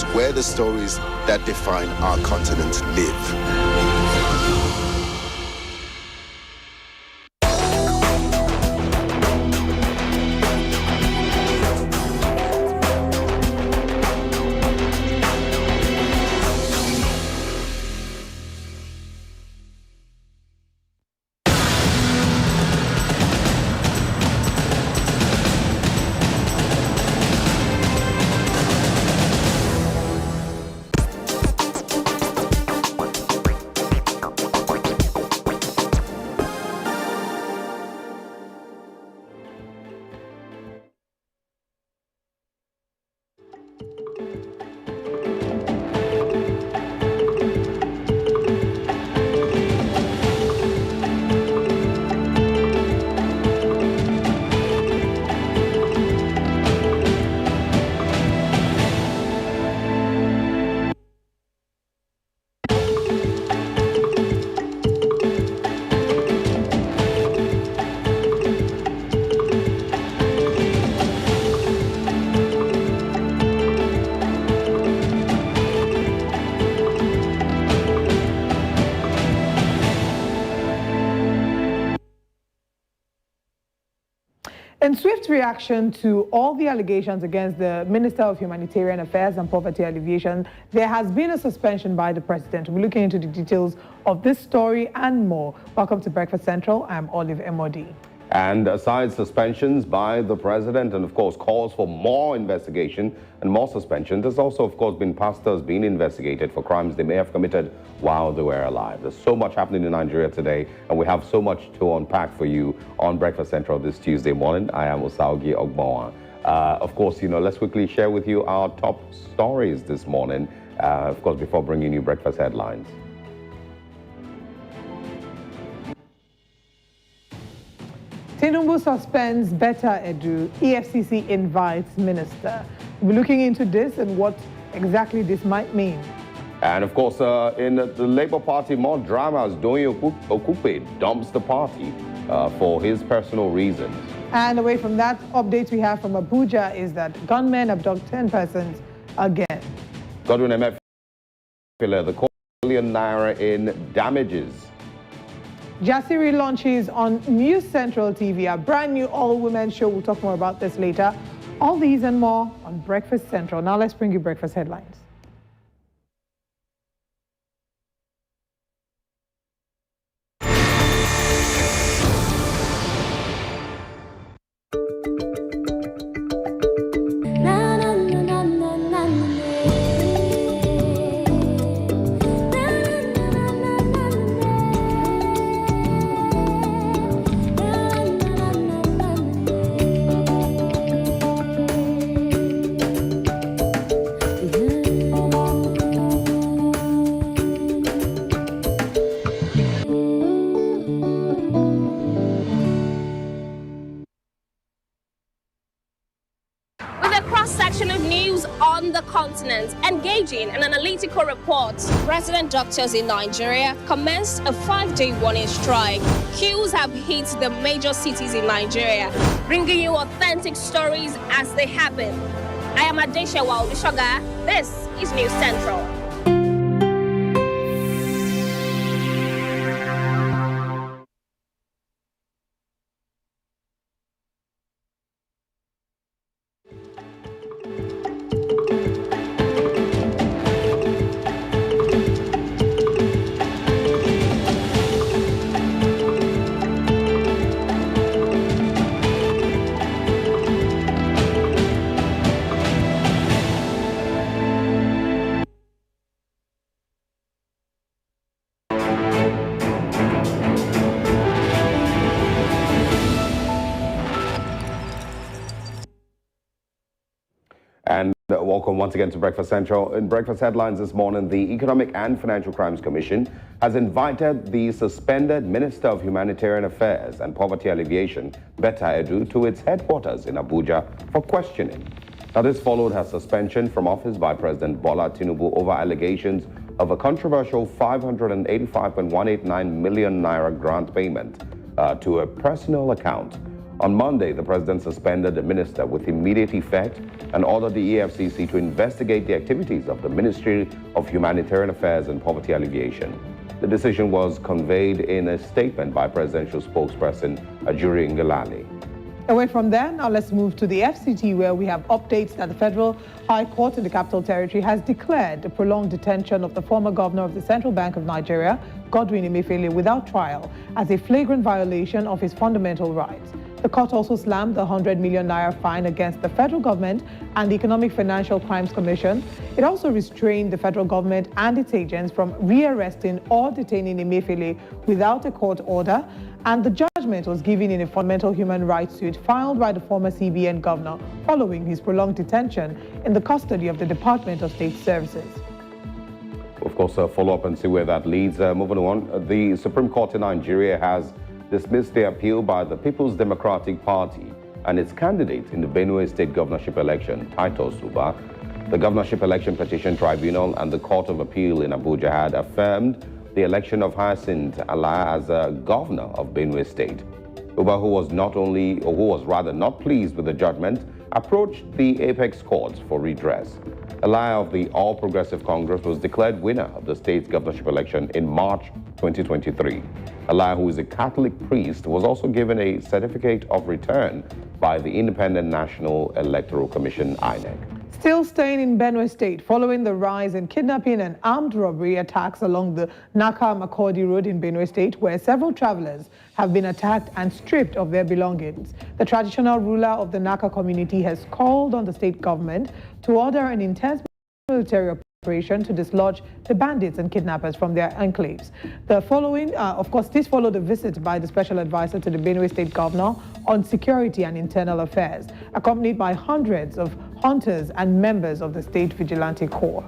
shows where the stories that define our continent live. In swift reaction to all the allegations against the Minister of Humanitarian Affairs and Poverty Alleviation, there has been a suspension by the President. We're looking into the details of this story and more. Welcome to Breakfast Central. I'm Olive Emodi. And aside suspensions by the President and, of course, calls for more investigation and more suspension, there's also, of course, been pastors being investigated for crimes they may have committed while they were alive. There's so much happening in Nigeria today, and we have so much to unpack for you on Breakfast Central this Tuesday morning. I am Osaugi Ogbawa. Of course, let's quickly share with you our top stories this morning, of course, before bringing you breakfast headlines. Tinubu suspends Better Edu, EFCC invites minister. We're looking into this and what exactly this might mean. And of course, in the Labour Party, more drama as Doyin Okupe dumps the party for his personal reasons. And away from that, updates we have from Abuja is that gunmen abduct 10 persons again. Godwin MF, the $1 billion naira in damages. Jasiri launches on News Central TV, a brand new all-women show. We'll talk more about this later. All these and more on Breakfast Central. Now let's bring you breakfast headlines. Engaging in an analytical report, resident doctors in Nigeria commenced a 5-day warning strike. Queues have hit the major cities in Nigeria, bringing you authentic stories as they happen. I am Adeshewa Olushoga. This is News Central. And welcome once again to Breakfast Central. In Breakfast Headlines this morning, the Economic and Financial Crimes Commission has invited the suspended Minister of Humanitarian Affairs and Poverty Alleviation, Better Edu, to its headquarters in Abuja for questioning. Now, this followed her suspension from office by President Bola Tinubu over allegations of a controversial 585.189 million naira grant payment to a personal account On Monday, the president suspended the minister with immediate effect and ordered the EFCC to investigate the activities of the Ministry of Humanitarian Affairs and Poverty Alleviation. The decision was conveyed in a statement by presidential spokesperson Ajuri Ngelale. Away from there, now let's move to the FCT, where we have updates that the Federal High Court in the Capital Territory has declared the prolonged detention of the former governor of the Central Bank of Nigeria, Godwin Emefiele, without trial as a flagrant violation of his fundamental rights. The court also slammed the 100 million naira fine against the federal government and the Economic Financial Crimes Commission. It also restrained the federal government and its agents from rearresting or detaining Emefiele without a court order, and the judgment was given in a fundamental human rights suit filed by the former CBN governor following his prolonged detention in the custody of the Department of State Services. Of course, follow up and see where that leads. Moving on, the Supreme Court in Nigeria has dismissed the appeal by the People's Democratic Party and its candidate in the Benue State governorship election, Titus Uba. The governorship election petition tribunal and the Court of Appeal in Abuja had affirmed the election of Hyacinth Allah as governor of Benue State. Uba, who was rather not pleased with the judgment, approached the apex courts for redress. Allah of the All Progressive Congress was declared winner of the state's governorship election in March 2023. Allah, who is a Catholic priest, was also given a certificate of return by the Independent National Electoral Commission, INEC. Still staying in Benue State, following the rise in kidnapping and armed robbery attacks along the Naka-Makurdi Road in Benue State, where several travelers have been attacked and stripped of their belongings. The traditional ruler of the Naka community has called on the state government to order an intense military operation to dislodge the bandits and kidnappers from their enclaves. The following, of course, this followed a visit by the special advisor to the Benue State governor on security and internal affairs, accompanied by hundreds of hunters and members of the State Vigilante Corps.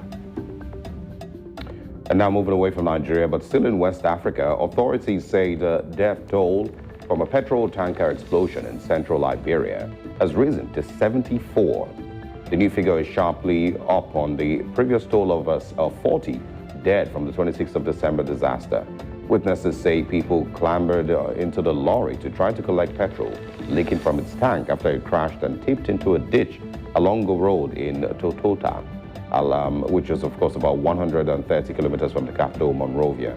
And now moving away from Nigeria, but still in West Africa, authorities say the death toll from a petrol tanker explosion in central Liberia has risen to 74. The new figure is sharply up on the previous toll of 40 dead from the 26th of December disaster. Witnesses say people clambered into the lorry to try to collect petrol, leaking from its tank after it crashed and tipped into a ditch along the road in Totota, which is, of course, about 130 kilometers from the capital, Monrovia.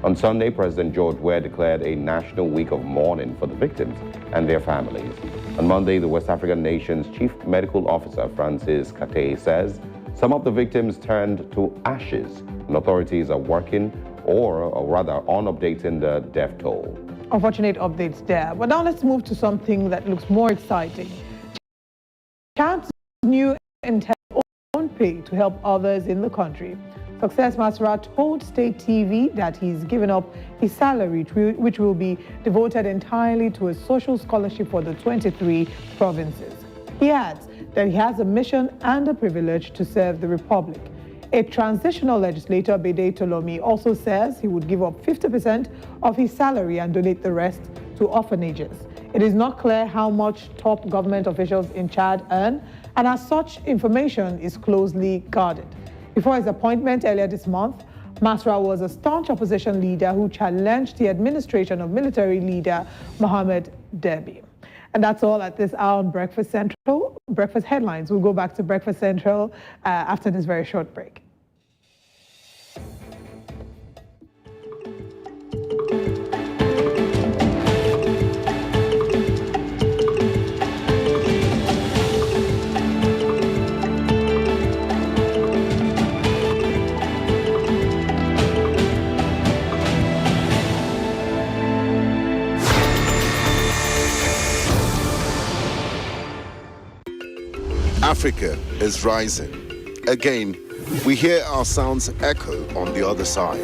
On Sunday, President George Weah declared a national week of mourning for the victims and their families. On Monday, the West African nation's chief medical officer, Francis Kate, says some of the victims turned to ashes, and authorities are working, or rather on updating the death toll. Unfortunate updates there. But now let's move to something that looks more exciting. Chad's new intent on pay to help others in the country. Success Masra told State TV that he's given up his salary, which will be devoted entirely to a social scholarship for the 23 provinces. He adds that he has a mission and a privilege to serve the Republic. A transitional legislator, Bede Tolomi, also says he would give up 50% of his salary and donate the rest to orphanages. It is not clear how much top government officials in Chad earn, and as such, information is closely guarded. Before his appointment earlier this month, Masra was a staunch opposition leader who challenged the administration of military leader Mohamed Derby. And that's all at this hour on Breakfast Central. Breakfast headlines. We'll go back to Breakfast Central after this very short break. Africa is rising. Again, we hear our sounds echo on the other side.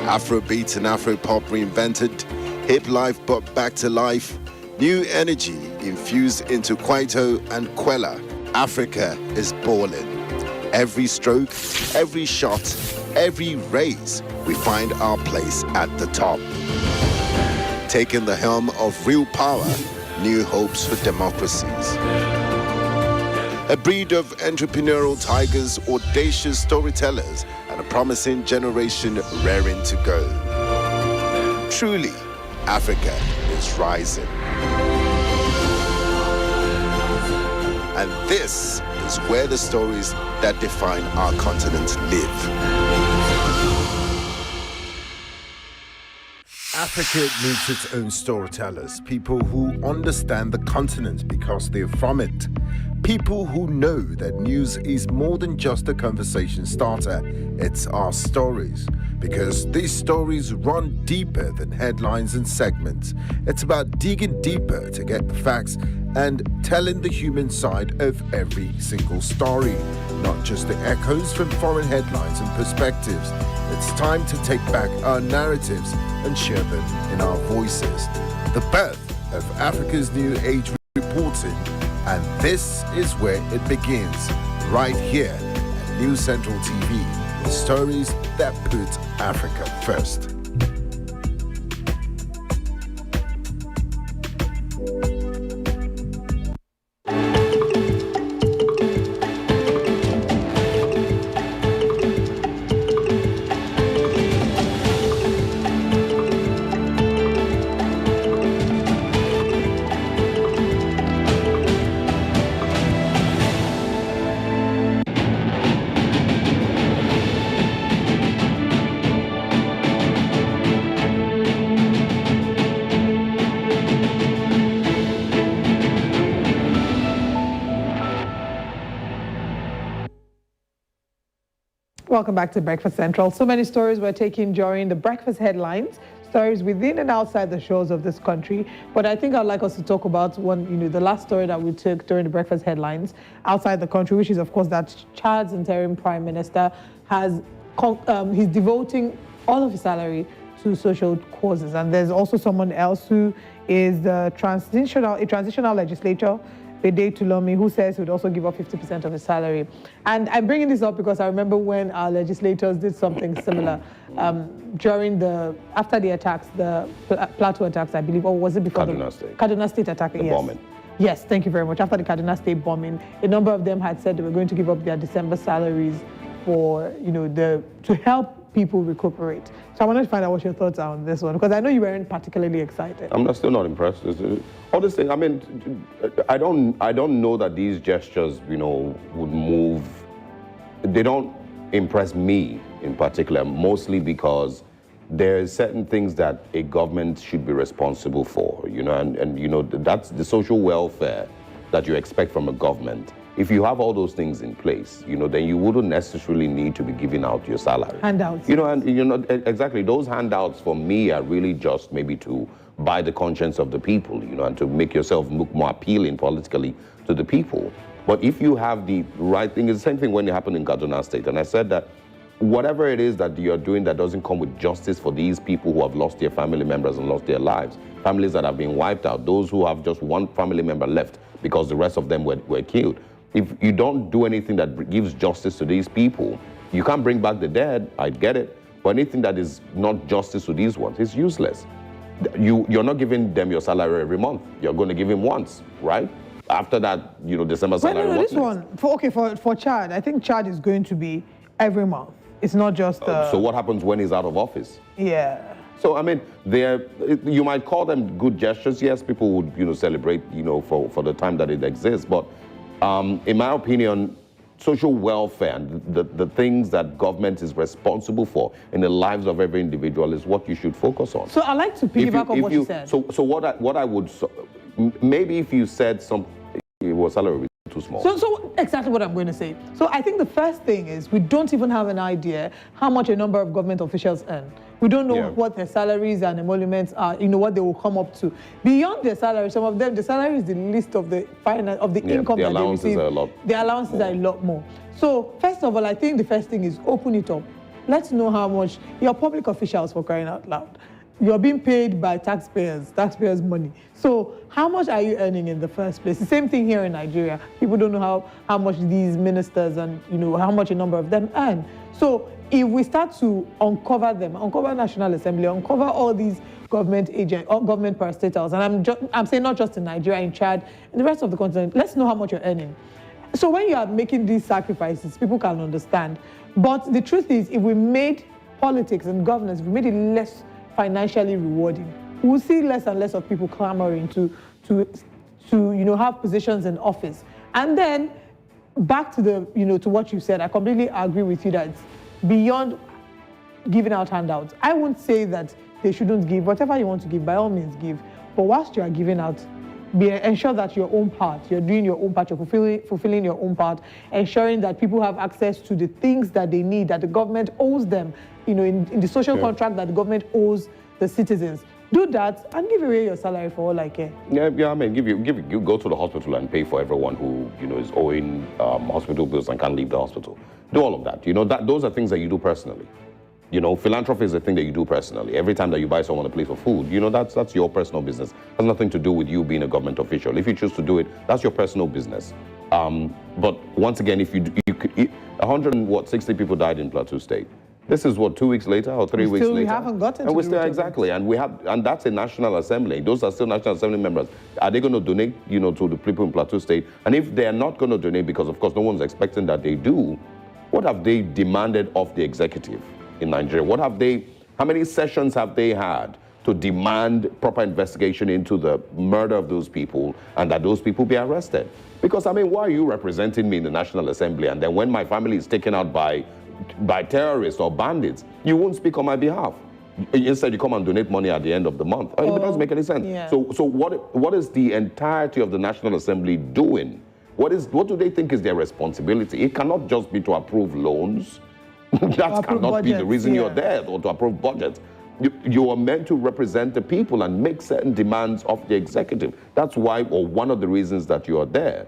Afrobeat and Afropop reinvented, hip life brought back to life, new energy infused into Kwaito and Kwela. Africa is balling. Every stroke, every shot, every race, we find our place at the top. Taking the helm of real power, new hopes for democracies. A breed of entrepreneurial tigers, audacious storytellers, and a promising generation raring to go. Truly, Africa is rising. And this is where the stories that define our continent live. Africa needs its own storytellers, people who understand the continent because they're from it. People who know that news is more than just a conversation starter, it's our stories. Because these stories run deeper than headlines and segments. It's about digging deeper to get the facts and telling the human side of every single story, not just the echoes from foreign headlines and perspectives. It's time to take back our narratives and share them in our voices. The birth of Africa's New Age reporting, and this is where it begins, right here at News Central TV, with stories that put Africa first. Welcome back to Breakfast Central. So many stories were taken during the breakfast headlines, stories within and outside the shores of this country. But I think I'd like us to talk about the last story that we took during the breakfast headlines outside the country, which is, of course, that Chad's interim prime minister he's devoting all of his salary to social causes. And there's also someone else who is a transitional legislator, Bede Tulomi, who says he would also give up 50% of his salary. And I'm bringing this up because I remember when our legislators did something similar after the attacks, the Plateau attacks, I believe, or was it before Kaduna State attack? The bombing. Yes, thank you very much. After the Kaduna State bombing, a number of them had said they were going to give up their December salaries for, to help people recuperate. So I wanted to find out what your thoughts are on this one, because I know you weren't particularly excited. I'm still not impressed. All this thing, I mean, I don't know that these gestures, would move. They don't impress me in particular, mostly because there are certain things that a government should be responsible for, and that's the social welfare that you expect from a government. If you have all those things in place, then you wouldn't necessarily need to be giving out your salary. Handouts. Exactly. Those handouts for me are really just maybe to buy the conscience of the people, and to make yourself look more appealing politically to the people. But if you have the right thing, it's the same thing when it happened in Kaduna State. And I said that whatever it is that you're doing that doesn't come with justice for these people who have lost their family members and lost their lives, families that have been wiped out, those who have just one family member left because the rest of them were killed. If you don't do anything that gives justice to these people, you can't bring back the dead, I get it, but anything that is not justice to these ones is useless. You're not giving them your salary every month. You're going to give him once, right? After that, December salary. This one, for Chad, I think Chad is going to be every month. It's not just... So what happens when he's out of office? Yeah. So, I mean, you might call them good gestures. Yes, people would, celebrate, for the time that it exists. But in my opinion, social welfare and the things that government is responsible for in the lives of every individual is what you should focus on. So I'd like to piggyback on what you said. So what I would, maybe if you said your salary would be too small. So exactly what I'm going to say. So I think the first thing is we don't even have an idea how much a number of government officials earn. We don't know what their salaries and emoluments are, what they will come up to. Beyond their salary, some of them, the salary is the least of the income that they receive. The allowances are a lot more. So first of all, I think the first thing is open it up. Let's know how much your public officials, for crying out loud. You're being paid by taxpayers' money. So how much are you earning in the first place? The same thing here in Nigeria. People don't know how much these ministers and how much a number of them earn. So if we start to uncover them, uncover National Assembly, uncover all these government agents or government parastatals, and I'm saying not just in Nigeria, in Chad, in the rest of the continent, let's know how much you're earning. So when you are making these sacrifices, people can understand. But the truth is, if we made politics and governance, if we made it less financially rewarding, we'll see less and less of people clamoring to have positions in office. And then back to to what you said, I completely agree with you that it's beyond giving out handouts. I won't say that they shouldn't give. Whatever you want to give, by all means give. But whilst you are giving out, ensure that your own part, you're doing your own part, you're fulfilling your own part, ensuring that people have access to the things that they need, that the government owes them, in the social contract that the government owes the citizens. Do that and give away your salary for all I care. Yeah. I mean, you go to the hospital and pay for everyone who is owing hospital bills and can't leave the hospital. Do all of that. Those are things that you do personally. Philanthropy is a thing that you do personally. Every time that you buy someone a plate of food, that's your personal business. It has nothing to do with you being a government official. If you choose to do it, that's your personal business. But once again, if you 160 people died in Plateau State. This is 2 weeks later or 3 weeks later. We haven't gotten and we still exactly, and that's a National Assembly. Those are still National Assembly members. Are they going to donate, to the people in Plateau State? And if they are not going to donate, because of course no one's expecting that they do, what have they demanded of the executive in Nigeria? How many sessions have they had to demand proper investigation into the murder of those people and that those people be arrested? Because why are you representing me in the National Assembly, and then when my family is taken out by terrorists or bandits, you won't speak on my behalf? Instead, you come and donate money at the end of the month. It doesn't make any sense. Yeah. So what is the entirety of the National Assembly doing? What do they think is their responsibility? It cannot just be to approve loans. That cannot be the reason you're there, or to approve budgets. You are meant to represent the people and make certain demands of the executive. That's why, or one of the reasons that you are there.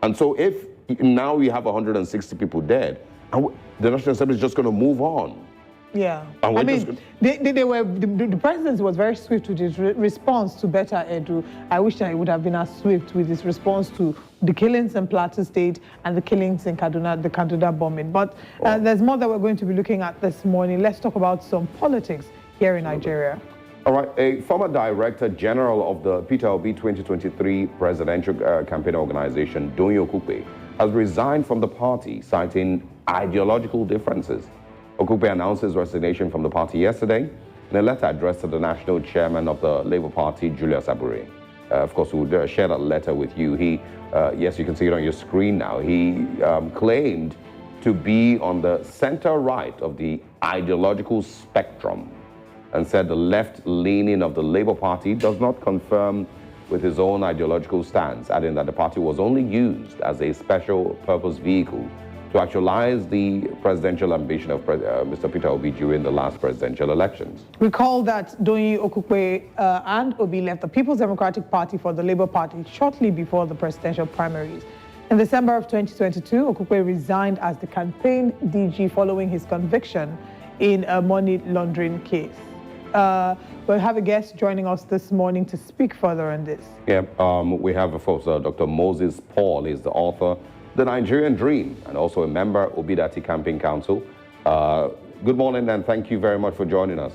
And so if now we have 160 people dead, and the National Assembly is just going to move on. Yeah. The presidency was very swift with his response to Betta Edu. I wish that he would have been as swift with his response to the killings in Plateau State and the killings in Kaduna, the Kaduna bombing. But there's more that we're going to be looking at this morning. Let's talk about some politics here in Nigeria. All right, a former director general of the Peter Obi 2023 presidential campaign organization, Doyin Okupe, has resigned from the party, citing ideological differences. Okupe announced his resignation from the party yesterday in a letter addressed to the national chairman of the Labour Party, Julius Abure. Of course, we'll share that letter with you. Yes, you can see it on your screen now. He claimed to be on the center-right of the ideological spectrum and said the left leaning of the Labour Party does not confirm with his own ideological stance, adding that the party was only used as a special purpose vehicle to actualize the presidential ambition of Mr. Peter Obi during the last presidential elections. Recall that Doyin Okupe and Obi left the People's Democratic Party for the Labour Party shortly before the presidential primaries. In December of 2022, Okupe resigned as the campaign DG following his conviction in a money laundering case. We'll have a guest joining us this morning to speak further on this. Yeah, we have, of course, Dr. Moses Paul. He's the author, The Nigerian Dream, and also a member, Obidati Campaign Council. Good morning, and thank you very much for joining us.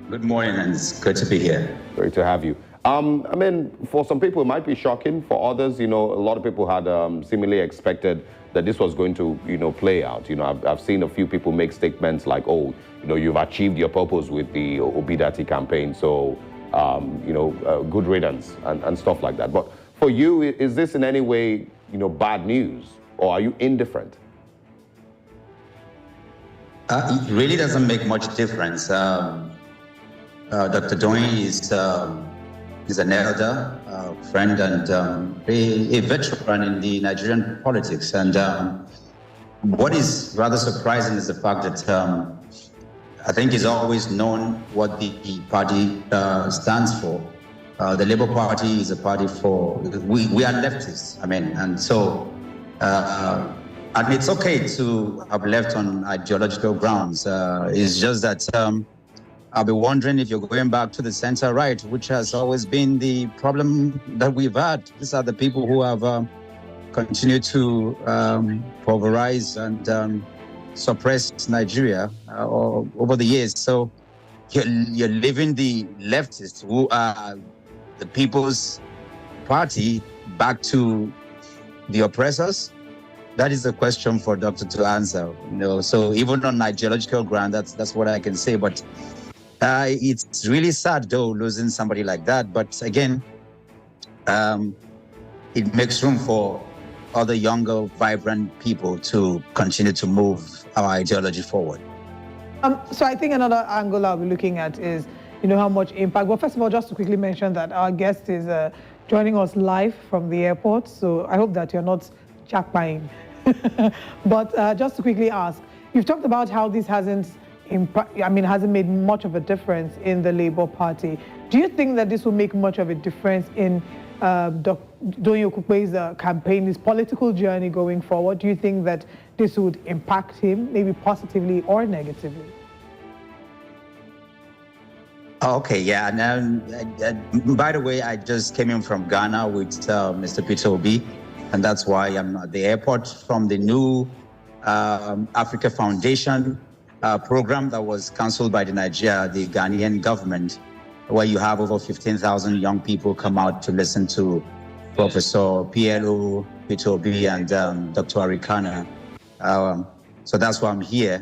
Good morning, and it's good to be here. Great to have you. For some people, it might be shocking. For others, a lot of people had seemingly expected that this was going to, play out. I've seen a few people make statements like, oh, you've achieved your purpose with the Obidati campaign, so, good riddance and stuff like that. But for you, is this in any way, bad news, or are you indifferent? It really doesn't make much difference. Dr. Doyin is an elder, friend, and a veteran in the Nigerian politics. And what is rather surprising is the fact that I think he's always known what the party stands for. The Labour Party is a party for, we are leftists, and so, and it's okay to have left on ideological grounds. It's just that I'll be wondering if you're going back to the center right, which has always been the problem that we've had. These are the people who have continued to pulverize and suppress Nigeria over the years. So you're leaving the leftists, who are the People's Party, back to the oppressors. That is the question for Doctor to answer. So even on ideological ground, that's what I can say. But It's really sad, though, losing somebody like that. But again, it makes room for other younger, vibrant people to continue to move our ideology forward. So I think another angle I'll be looking at is, how much impact. Well, first of all, just to quickly mention that our guest is joining us live from the airport. So I hope that you're not jackpying. But just to quickly ask, you've talked about how this hasn't made much of a difference in the Labour Party. Do you think that this will make much of a difference in Dr. Doyin Okupe's campaign, his political journey going forward? Do you think that this would impact him, maybe positively or negatively? Okay, yeah. Now, by the way, I just came in from Ghana with Mr. Peter Obi, and that's why I'm at the airport from the new Africa Foundation program that was cancelled by the Ghanaian government, where you have over 15,000 young people come out to listen to Professor PLO, Peter Obi, and Dr. Arikana. So that's why I'm here.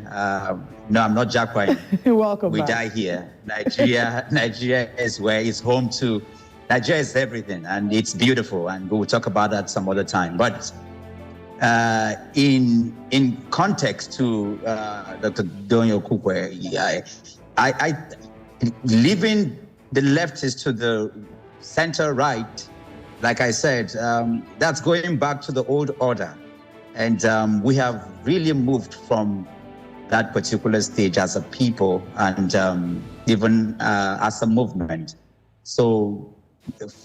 No, I'm not jackpying. You're welcome. We die here. Nigeria is where it's home to. Nigeria is everything, and it's beautiful, and we'll talk about that some other time. But in context to Dr. Doyin Okupe, I leaving the leftists to the center right, like I said, that's going back to the old order. And we have really moved from that particular stage as a people and even as a movement. So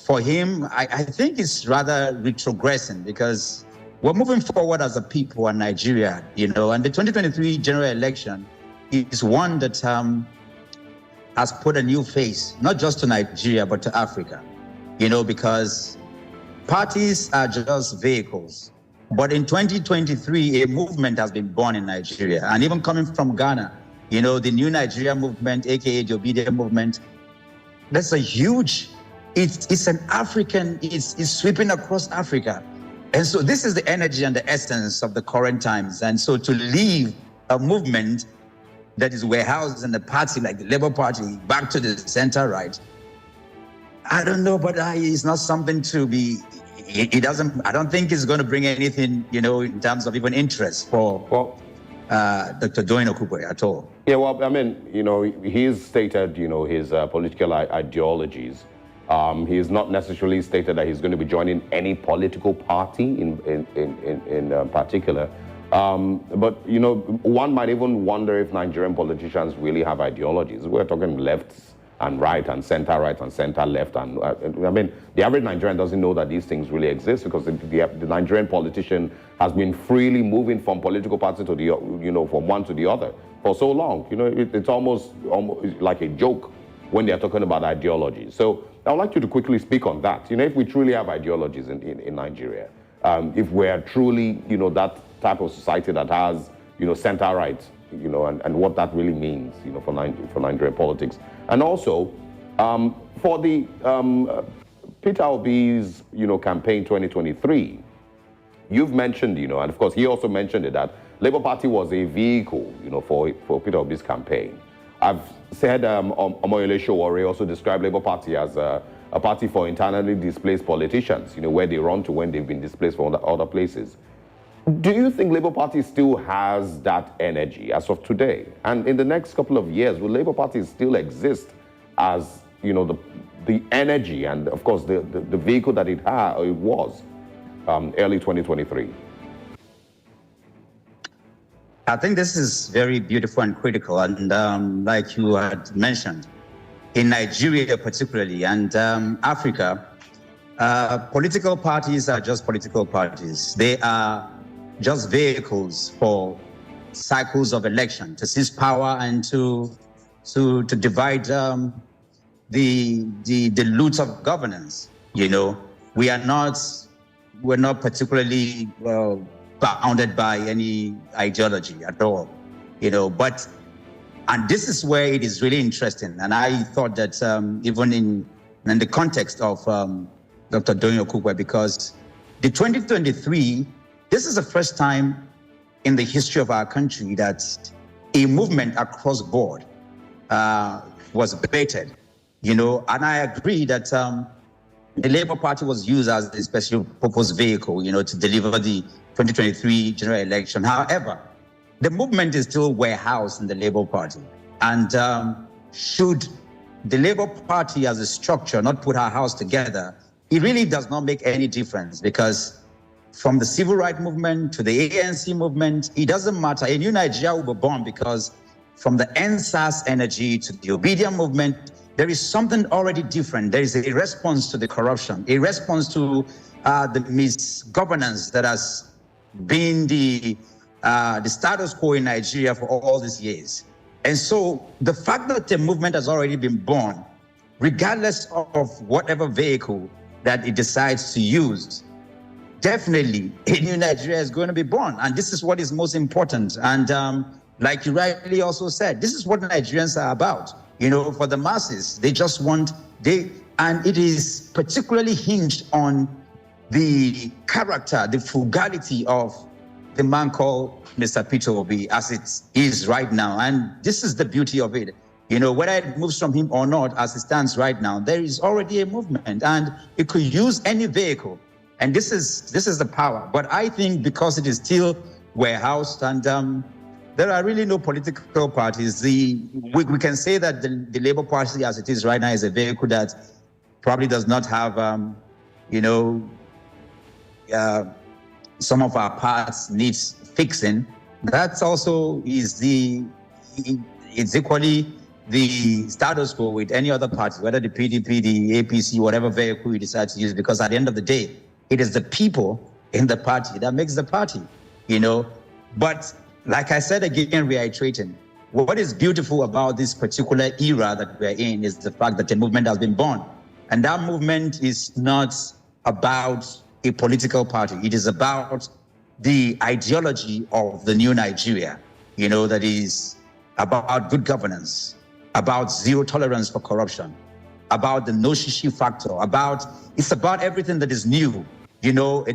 for him, I think it's rather retrogressing because we're moving forward as a people in Nigeria, and the 2023 general election is one that has put a new face, not just to Nigeria, but to Africa, because parties are just vehicles. But in 2023, a movement has been born in Nigeria. And even coming from Ghana, the new Nigeria movement, aka the Obedient movement, that's a huge, it's an African, it's sweeping across Africa. And so this is the energy and the essence of the current times. And so to leave a movement that is warehoused in a party like the Labour Party back to the center right, I don't know, but it's not something to be, I don't think it's going to bring anything, in terms of even interest for Dr. Doyin Okupe at all. Yeah, well, I mean, he's stated, his political ideologies. He's not necessarily stated that he's going to be joining any political party in particular. But, one might even wonder if Nigerian politicians really have ideologies. We're talking lefts and right and center left. And I mean, the average Nigerian doesn't know that these things really exist because the Nigerian politician has been freely moving from political party to the, from one to the other for so long. It's almost like a joke when they're talking about ideology. So I would like you to quickly speak on that. If we truly have ideologies in Nigeria, if we're truly, that type of society that has, center right, and what that really means, for Nigerian politics. And also, for the Peter Obi's, campaign 2023, you've mentioned, and of course he also mentioned it, that Labour Party was a vehicle, for Peter Obi's campaign. I've said Omoyele Sowore also described Labour Party as a party for internally displaced politicians, where they run to when they've been displaced from other places. Do you think Labour Party still has that energy as of today? And in the next couple of years, will Labour Party still exist as, the energy and, of course, the vehicle that it was early 2023? I think this is very beautiful and critical. And like you had mentioned, in Nigeria particularly and Africa, political parties are just political parties. They are just vehicles for cycles of election to seize power and to divide the loot of governance. We're not particularly bounded by any ideology at all. And this is where it is really interesting. And I thought that even in the context of Dr. Doyin Okupe, because the 2023. This is the first time in the history of our country that a movement across board, was baited, you know, and I agree that the Labour Party was used as a special purpose vehicle, you know, to deliver the 2023 general election. However, the movement is still warehoused in the Labour Party. And should the Labour Party as a structure not put our house together, it really does not make any difference, because from the civil rights movement to the ANC movement, it doesn't matter. A new Nigeria will be born, because from the NSAS energy to the Obedient movement, there is something already different. There is a response to the corruption, a response to the misgovernance that has been the status quo in Nigeria for all these years. And so the fact that the movement has already been born, regardless of whatever vehicle that it decides to use, definitely a new Nigeria is going to be born. And this is what is most important. And like you rightly also said, this is what Nigerians are about. You know, for the masses, they just want, and it is particularly hinged on the character, the frugality of the man called Mr. Peter Obi, as it is right now. And this is the beauty of it. You know, whether it moves from him or not, as it stands right now, there is already a movement, and it could use any vehicle. And this is the power. But I think because it is still warehoused, and there are really no political parties. We can say that the Labour Party, as it is right now, is a vehicle that probably does not have, some of our parts needs fixing. That's also it's equally the status quo with any other party, whether the PDP, the APC, whatever vehicle you decide to use, because at the end of the day, it is the people in the party that makes the party, you know. But like I said again, reiterating, what is beautiful about this particular era that we're in is the fact that the movement has been born. And that movement is not about a political party. It is about the ideology of the new Nigeria, you know, that is about good governance, about zero tolerance for corruption, about the no shishi factor, it's about everything that is new. You know,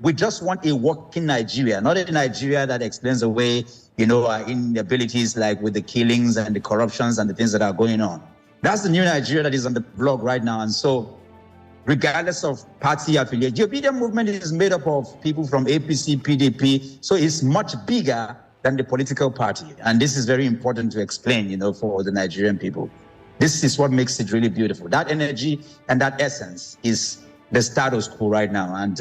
we just want a working Nigeria, not a Nigeria that explains away, you know, our inabilities, like with the killings and the corruptions and the things that are going on. That's the new Nigeria that is on the block right now. And so, regardless of party affiliation, the Obedient movement is made up of people from APC, PDP, so it's much bigger than the political party. And this is very important to explain, you know, for the Nigerian people. This is what makes it really beautiful. That energy and that essence is the status quo right now, and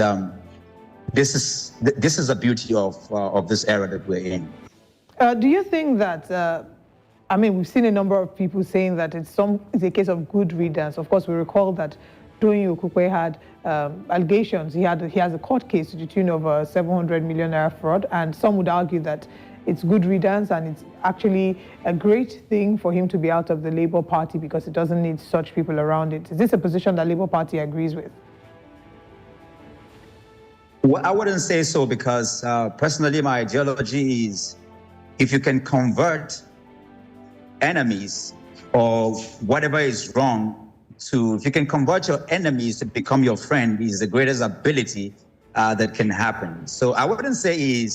this is the beauty of this era that we're in. Do you think that? I mean, we've seen a number of people saying that it's a case of good riddance. Of course, we recall that Doyin Okukwe had allegations. He has a court case to the tune of 700 million naira fraud, and some would argue that it's good riddance and it's actually a great thing for him to be out of the Labour Party because it doesn't need such people around it. Is this a position that Labour Party agrees with? Well, I wouldn't say so, because personally, my ideology is if you can convert enemies or whatever is wrong if you can convert your enemies to become your friend, is the greatest ability that can happen. So I wouldn't say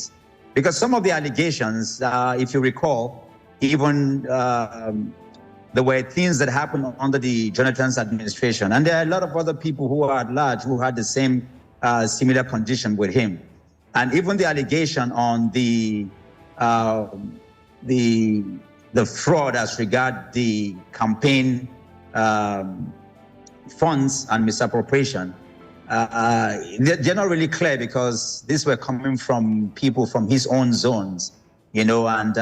because some of the allegations, if you recall, even there were things that happened under the Jonathan's administration, and there are a lot of other people who are at large who had the same similar condition with him. And even the allegation on the fraud as regard the campaign funds and misappropriation, they're not really clear, because these were coming from people from his own zones, you know, and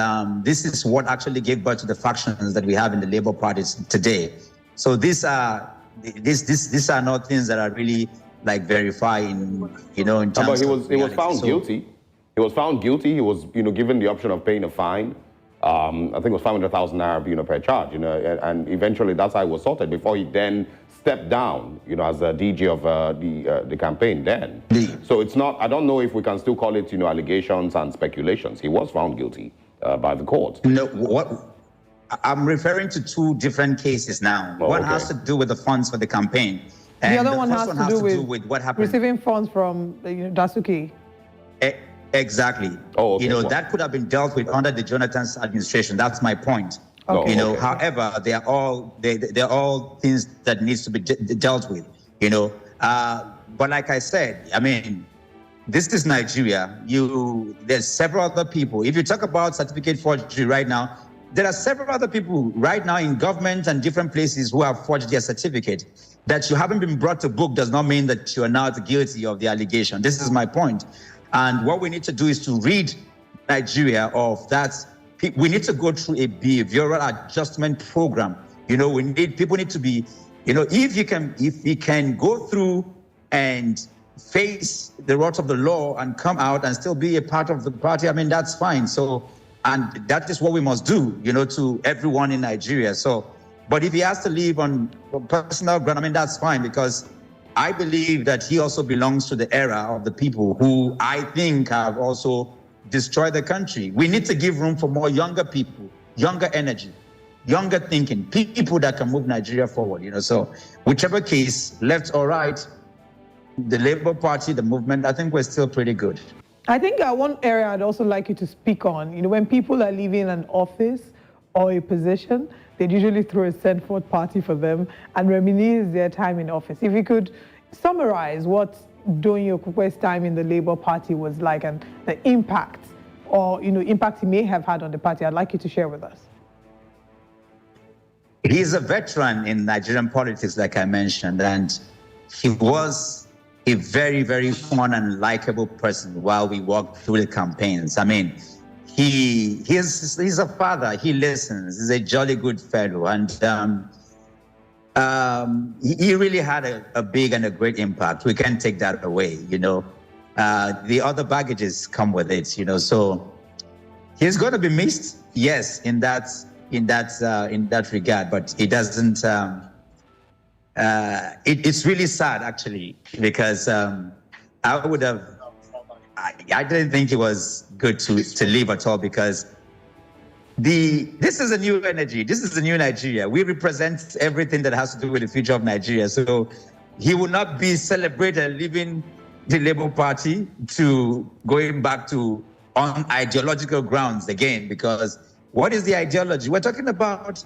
this is what actually gave birth to the factions that we have in the Labour Party today. So these are not things that are really like verifying, you know, in terms of he was found guilty. He was found guilty. He was, you know, given the option of paying a fine. I think it was 500,000 naira, you know, per charge, you know, and eventually that's how it was sorted before he then stepped down, you know, as the DG of the campaign then. So it's not, I don't know if we can still call it, you know, allegations and speculations. He was found guilty by the court. No, what I'm referring to two different cases now. Oh, one okay. has to do with the funds for the campaign. The And other one has to do with what happened. Receiving funds from Dasuki. Exactly. Oh, okay. You know, that could have been dealt with under the Jonathan's administration. That's my point. Okay. You know, however, they're all things that needs to be dealt with. You know, but like I said, I mean, this is Nigeria. There's several other people. If you talk about certificate forgery right now, there are several other people right now in government and different places who have forged their certificate. That you haven't been brought to book does not mean that you are not guilty of the allegation. This is my point. And what we need to do is to rid Nigeria of that. We need to go through a behavioral adjustment program. You know, people need to be, you know, if we can go through and face the wrath of the law and come out and still be a part of the party, I mean, that's fine. So, and that is what we must do, you know, to everyone in Nigeria. So, but if he has to leave on personal ground, I mean, that's fine, because I believe that he also belongs to the era of the people who I think have also destroyed the country. We need to give room for more younger people, younger energy, younger thinking, people that can move Nigeria forward, you know. So whichever case, left or right, the Labour Party, the movement, I think we're still pretty good. I think one area I'd also like you to speak on, you know, when people are leaving an office or a position, they'd usually throw a send forth party for them and reminisce their time in office. If you could summarize what Doyin Okupe's time in the Labour Party was like and the impact or, you know, impact he may have had on the party, I'd like you to share with us. He's a veteran in Nigerian politics, like I mentioned, and he was a very, very fun and likable person while we walked through the campaigns. I mean, he's a father. He listens. He's a jolly good fellow, and he really had a big and a great impact. We can't take that away, you know. The other baggages come with it, you know. So he's going to be missed, yes, in that regard. But it doesn't. It's really sad, actually, because I didn't think it was good to leave at all, because this is a new energy. This is a new Nigeria. We represent everything that has to do with the future of Nigeria. So he will not be celebrated leaving the Labour Party to going back to on ideological grounds again, because what is the ideology? We're talking about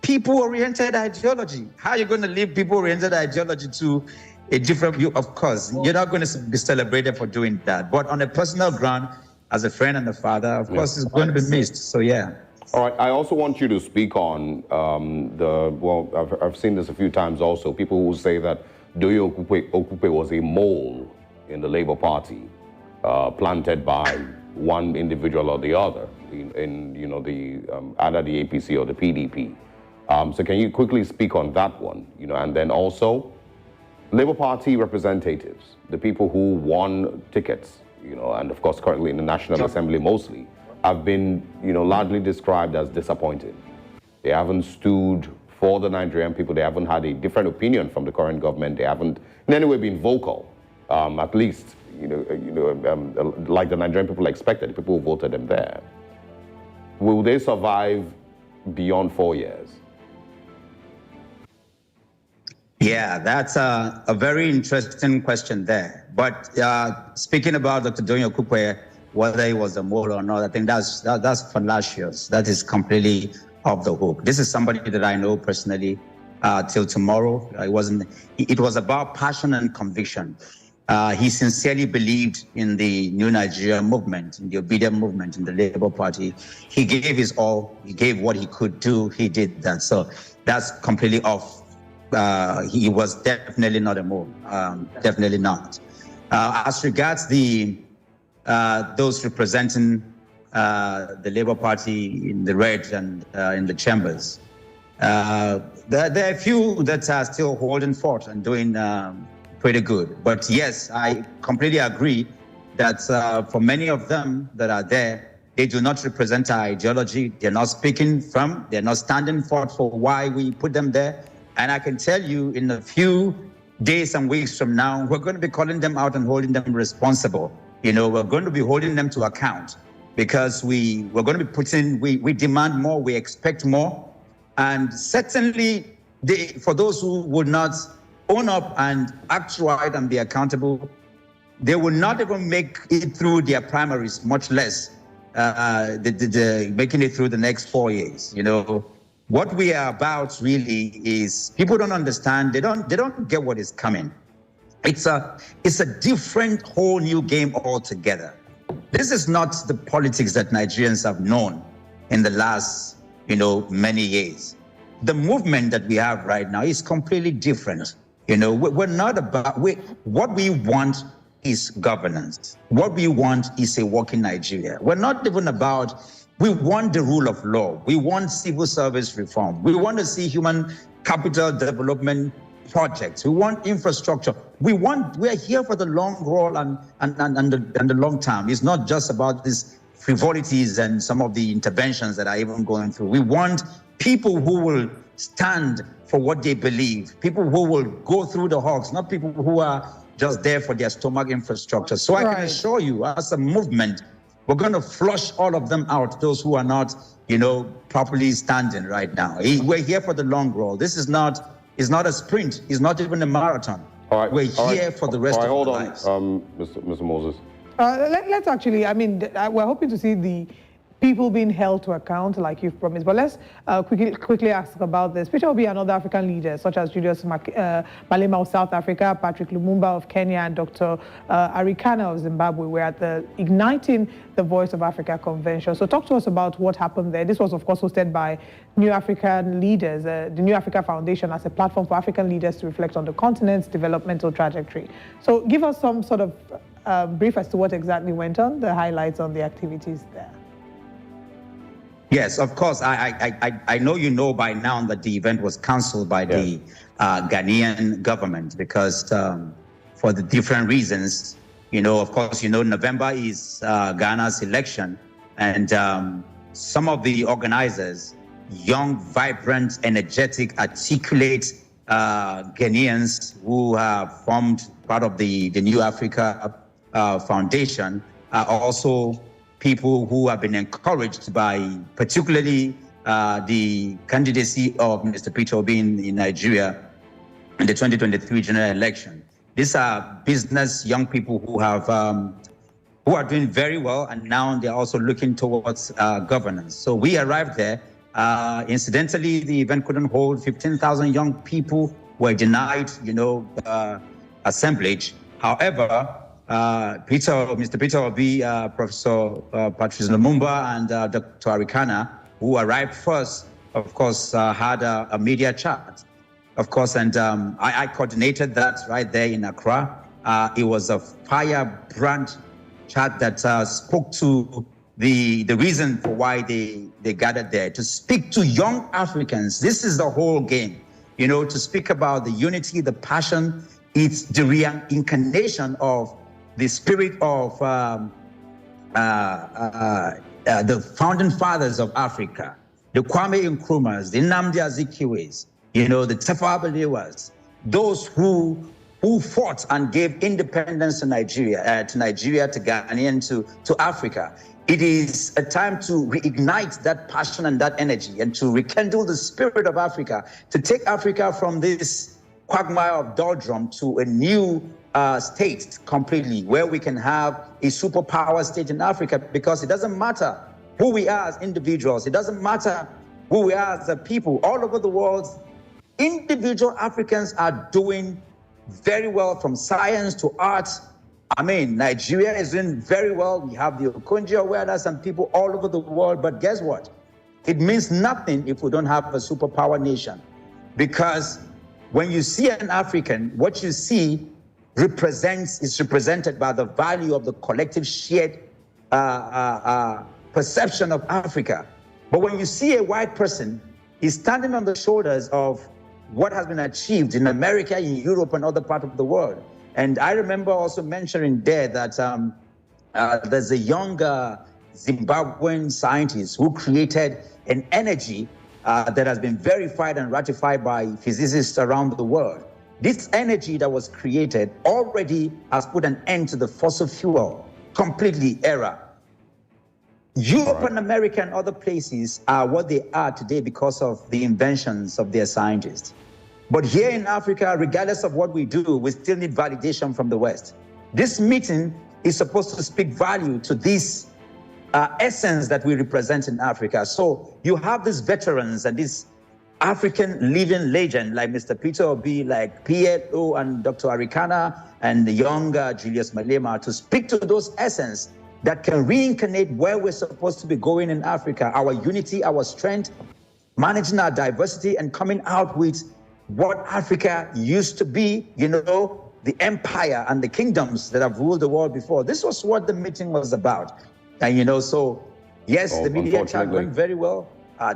people-oriented ideology. How are you going to leave people-oriented ideology to a different view? Of course, you're not going to be celebrated for doing that. But on a personal ground, as a friend and a father, of course, it's going to be missed. So, yeah. All right. I also want you to speak on I've seen this a few times also. People who say that Doyin Okupe was a mole in the Labour Party, planted by one individual or the other in you know, either the APC or the PDP. So can you quickly speak on that one, you know, and then also Labour Party representatives, the people who won tickets, you know, and of course currently in the National Assembly mostly, have been, you know, largely described as disappointed. They haven't stood for the Nigerian people. They haven't had a different opinion from the current government. They haven't in any way been vocal, at least, like the Nigerian people expected, the people who voted them there. Will they survive beyond 4 years? Yeah, that's a very interesting question there. But speaking about Dr. Doyin Okupe, whether he was a mole or not, I think that's fallacious. That is completely off the hook. This is somebody that I know personally till tomorrow. It was about passion and conviction. He sincerely believed in the New Nigeria movement, in the obedient movement, in the Labour Party. He gave his all. He gave what he could do. He did that. So that's completely off. He was definitely not a mole. Definitely not. As regards those representing the Labour Party in the red and in the chambers, there are a few that are still holding forth and doing pretty good. But yes, I completely agree that for many of them that are there, they do not represent our ideology. They're not they're not standing forth for why we put them there. And I can tell you, in a few days and weeks from now, we're going to be calling them out and holding them responsible. You know, we're going to be holding them to account, because we're going to be we demand more, we expect more. And certainly, for those who would not own up and act right and be accountable, they will not even make it through their primaries, much less making it through the next 4 years. You know, what we are about really is people don't understand. They don't get what is coming. It's a different whole new game altogether. This is not the politics that Nigerians have known in the last, many years. The movement that we have right now is completely different. We're not about, what we want is governance. What we want is a working Nigeria. We're not even about, we want the rule of law. We want civil service reform. We want to see human capital development projects. We want infrastructure. We're here for the long haul and the long term. It's not just about these frivolities and some of the interventions that are even going through. We want people who will stand for what they believe, people who will go through the hogs, not people who are just there for their stomach infrastructure. So I can assure you, as a movement, we're going to flush all of them out, those who are not, properly standing right now. We're here for the long haul. This is not, it's not a sprint. It's not even a marathon. All right. We're here for the rest of our lives. Mr. Moses. Let's actually, we're hoping to see the people being held to account like you've promised. But let's quickly ask about this. Peter Obi and other African leaders, such as Julius Malema of South Africa, Patrick Lumumba of Kenya, and Dr. Arikana of Zimbabwe were at the Igniting the Voice of Africa convention. So talk to us about what happened there. This was, of course, hosted by New African Leaders, the New Africa Foundation, as a platform for African leaders to reflect on the continent's developmental trajectory. So give us some sort of brief as to what exactly went on, the highlights on the activities there. Yes, of course. I know you know by now that the event was cancelled by the Ghanaian government because for the different reasons, of course, November is Ghana's election, and some of the organizers, young, vibrant, energetic, articulate Ghanaians who have formed part of the New Africa Foundation, are also people who have been encouraged by particularly the candidacy of Mr. Peter Obi in Nigeria in the 2023 general election. These are business young people who have who are doing very well, and now they're also looking towards governance. So we arrived there. Incidentally, the event couldn't hold 15,000 young people were denied, assemblage. However, Mr. Peter Obi, Professor Patrice Lumumba, and Dr. Arikana, who arrived first, of course, had a media chat, of course, and I coordinated that right there in Accra. It was a firebrand chat that spoke to the reason for why they gathered there, to speak to young Africans. This is the whole game, to speak about the unity, the passion. It's the reincarnation of the spirit of the founding fathers of Africa, the Kwame Nkrumahs, the Nnamdi Azikiwes, the Tafawa Balewas, those who fought and gave independence to Nigeria, to Ghana, and to Africa. It is a time to reignite that passion and that energy, and to rekindle the spirit of Africa, to take Africa from this quagmire of doldrum to a new state completely, where we can have a superpower state in Africa, because it doesn't matter who we are as individuals. It doesn't matter who we are as a people. All over the world, individual Africans are doing very well, from science to arts. Nigeria is doing very well. We have the Okonjo awareness and people all over the world. But guess what? It means nothing if we don't have a superpower nation. Because when you see an African, what you see is represented by the value of the collective shared perception of Africa. But when you see a white person, he's standing on the shoulders of what has been achieved in America, in Europe, and other parts of the world. And I remember also mentioning there that there's a young Zimbabwean scientist who created an energy that has been verified and ratified by physicists around the world. This energy that was created already has put an end to the fossil fuel completely era. Europe and America and other places are what they are today because of the inventions of their scientists. But here in Africa, regardless of what we do, we still need validation from the West. This meeting is supposed to speak value to these essence that we represent in Africa. So you have these veterans and these African living legend like Mr. Peter Obi, like PLO and Dr. Arikana and the young Julius Malema to speak to those essence that can reincarnate where we're supposed to be going in Africa, our unity, our strength, managing our diversity and coming out with what Africa used to be, you know, the empire and the kingdoms that have ruled the world before. This was what the meeting was about. And, you know, so yes, the media chat went very well.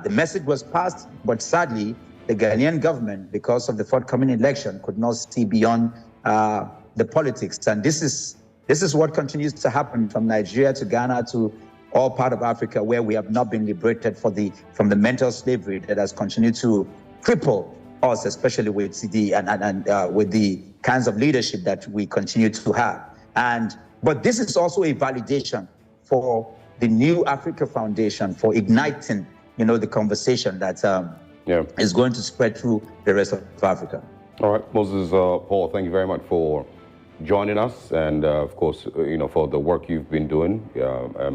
The message was passed, but sadly, the Ghanaian government, because of the forthcoming election, could not see beyond the politics. And this is what continues to happen from Nigeria to Ghana to all part of Africa, where we have not been liberated from the mental slavery that has continued to cripple us, especially with with the kinds of leadership that we continue to have. But this is also a validation for the New Africa Foundation for igniting, you know, the conversation that is going to spread through the rest of Africa. All right, Moses, Paul, thank you very much for joining us, and of course, you know, for the work you've been doing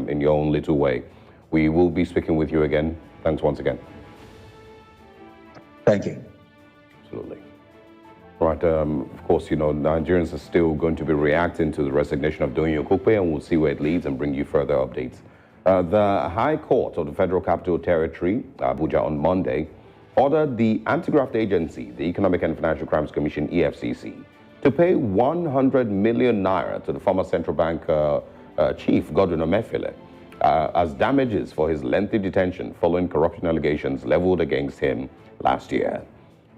in your own little way. We will be speaking with you again. Thanks once again. Thank you. Absolutely. Right, of course, you know, Nigerians are still going to be reacting to the resignation of Doyin Okupe, and we'll see where it leads and bring you further updates. The High Court of the Federal Capital Territory, Abuja, on Monday, ordered the Anti-Graft Agency, the Economic and Financial Crimes Commission, EFCC, to pay 100 million naira to the former central bank chief, Godwin Emefiele, as damages for his lengthy detention following corruption allegations leveled against him last year.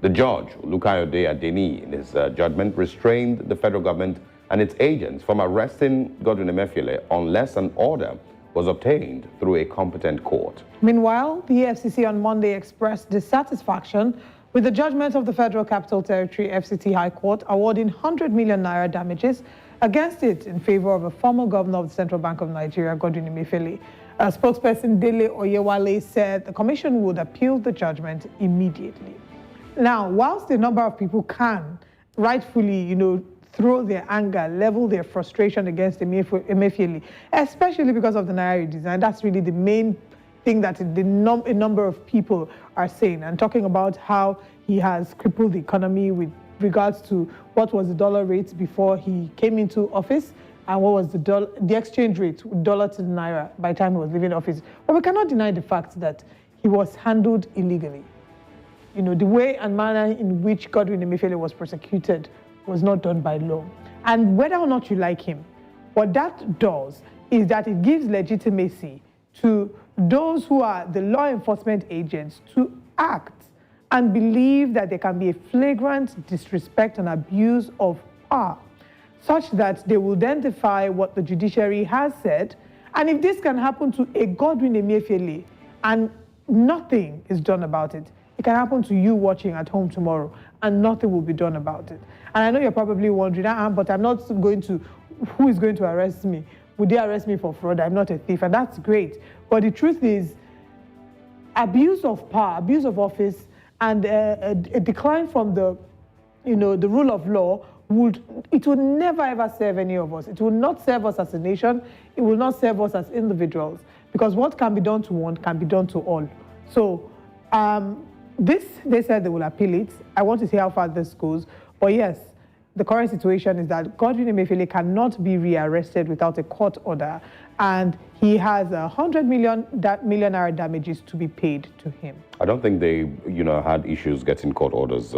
The judge, Olukayode Adeni, in his judgment, restrained the federal government and its agents from arresting Godwin Emefiele unless an order was obtained through a competent court. Meanwhile, the EFCC on Monday expressed dissatisfaction with the judgment of the Federal Capital Territory FCT High Court awarding 100 million naira damages against it in favor of a former governor of the Central Bank of Nigeria, Godwin Emefiele. Spokesperson Dele Oyewale said the commission would appeal the judgment immediately. Now, whilst a number of people can rightfully, you know, throw their anger, level their frustration against Emefiele, especially because of the Naira redesign, that's really the main thing that a number of people are saying, and talking about how he has crippled the economy with regards to what was the dollar rate before he came into office and what was the exchange rate, dollar to the Naira, by the time he was leaving office. But we cannot deny the fact that he was handled illegally. You know, the way and manner in which Godwin Emefiele was prosecuted was not done by law. And whether or not you like him, what that does is that it gives legitimacy to those who are the law enforcement agents to act and believe that there can be a flagrant disrespect and abuse of power, such that they will identify what the judiciary has said. And if this can happen to a Godwin Emefiele and nothing is done about it, it can happen to you watching at home tomorrow and nothing will be done about it. And I know you're probably wondering, but I'm not going to, who is going to arrest me? Would they arrest me for fraud? I'm not a thief, and that's great. But the truth is, abuse of power, abuse of office, and a decline from the, you know, the rule of law would never ever serve any of us. It will not serve us as a nation. It will not serve us as individuals, because what can be done to one can be done to all. So they said they will appeal it. I want to see how far this goes. But yes, the current situation is that Godwin Emefiele cannot be rearrested without a court order, and he has 100 million naira damages to be paid to him. I don't think they, you know, had issues getting court orders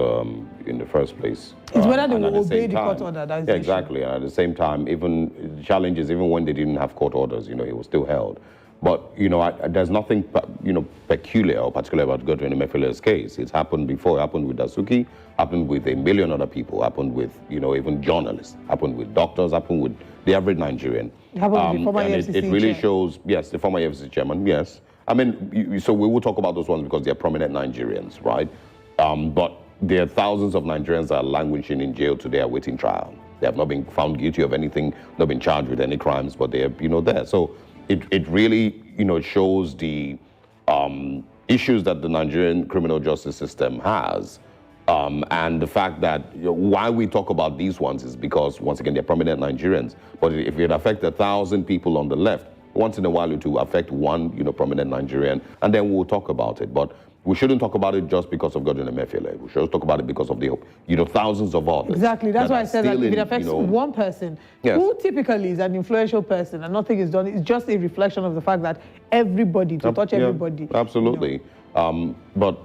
in the first place. It's whether they will obey the court order. That's the exactly. And at the same time, even challenges, even when they didn't have court orders, you know, he was still held. But, you know, there's nothing, you know, peculiar or particular about Godwin Emefiele's case. It's happened before. It happened with Dasuki, happened with a million other people, happened with, you know, even journalists, happened with doctors, happened with the average Nigerian. It happened with the former EFCC it really shows, yes, the former EFCC chairman, yes. I mean, so we will talk about those ones because they're prominent Nigerians, right? But there are thousands of Nigerians that are languishing in jail today awaiting trial. They have not been found guilty of anything, not been charged with any crimes, but they're, you know, there. So it really, you know, shows the issues that the Nigerian criminal justice system has. And the fact that, you know, why we talk about these ones is because, once again, they're prominent Nigerians. But if it affects 1,000 people on the left, once in a while to affect one, prominent Nigerian, and then we'll talk about it. But we shouldn't talk about it just because of Godwin Emefiele. We should talk about it because of the, thousands of others. Exactly. That's why I said that if it affects one person, who typically is an influential person and nothing is done, it's just a reflection of the fact that everybody, to touch everybody. Absolutely. But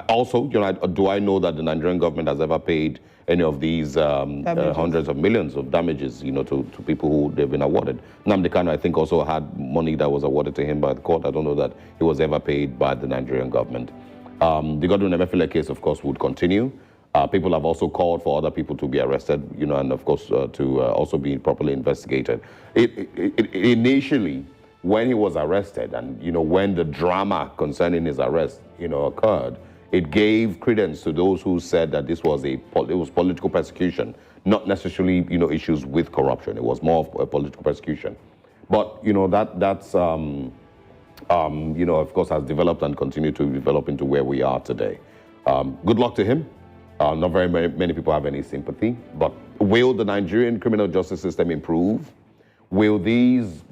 also, do I know that the Nigerian government has ever paid any of these hundreds of millions of damages, to people who they've been awarded? Nnamdi Kanu, I think, also had money that was awarded to him by the court. I don't know that he was ever paid by the Nigerian government. The Godwin Emefiele case, of course, would continue. People have also called for other people to be arrested, and of course to also be properly investigated. Initially, when he was arrested and, when the drama concerning his arrest, occurred, it gave credence to those who said that this was it was political persecution, not necessarily, issues with corruption. It was more of a political persecution. But, that's, of course, has developed and continued to develop into where we are today. Good luck to him. Not very many people have any sympathy. But will the Nigerian criminal justice system improve? Will these,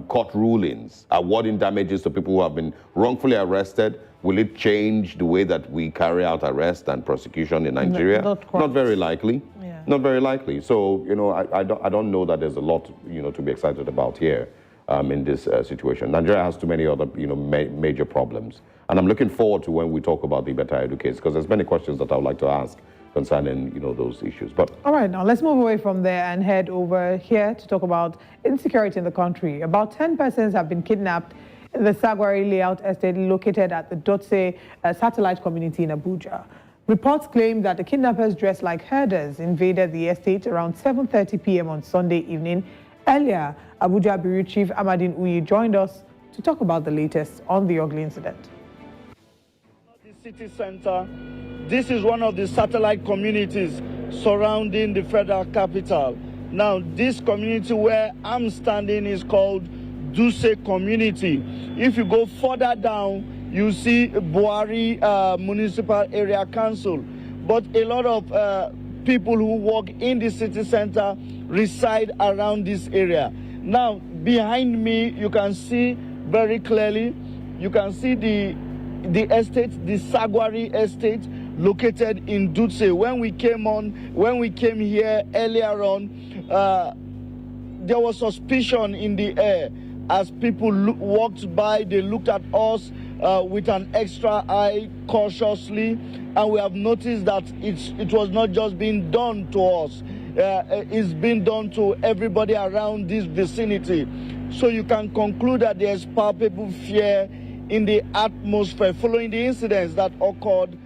court rulings awarding damages to people who have been wrongfully arrested, will it change the way that we carry out arrest and prosecution in Nigeria? Not very likely. Yeah. Not very likely. So, I don't know that there's a lot, to be excited about here in this situation. Nigeria has too many other, major problems. And I'm looking forward to when we talk about the Better Edu case, because there's many questions that I would like to ask concerning, those issues. But all right, now let's move away from there and head over here to talk about insecurity in the country. About 10 persons have been kidnapped in the Sagwari layout estate located at the Dotse satellite community in Abuja. Reports claim that the kidnappers dressed like herders invaded the estate around 7:30 p.m. on Sunday evening. Earlier, Abuja Bureau Chief Amadine Uyi joined us to talk about the latest on the ugly incident. The city center. This is one of the satellite communities surrounding the federal capital. Now, this community where I'm standing is called Duse community. If you go further down, you see Buhari Municipal Area Council. But a lot of people who work in the city center reside around this area. Now, behind me, you can see very clearly, you can see the estate, the Sagwari estate, located in Dutse. When we came here earlier on, there was suspicion in the air. As people walked by, they looked at us with an extra eye cautiously, and we have noticed that it was not just being done to us, it's been done to everybody around this vicinity. So you can conclude that there's palpable fear in the atmosphere following the incidents that occurred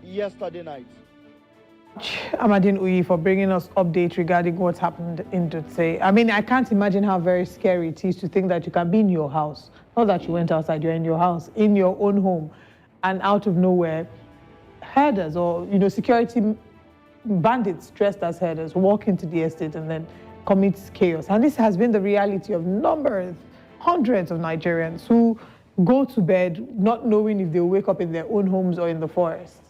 yesterday night. Amadine Uyi for bringing us updates regarding what's happened in Dutse. I mean, I can't imagine how very scary it is to think that you can be in your house, not that you went outside, you're in your house, in your own home, and out of nowhere, herders or, security bandits dressed as herders walk into the estate and then commit chaos. And this has been the reality of hundreds of Nigerians who go to bed not knowing if they'll wake up in their own homes or in the forest.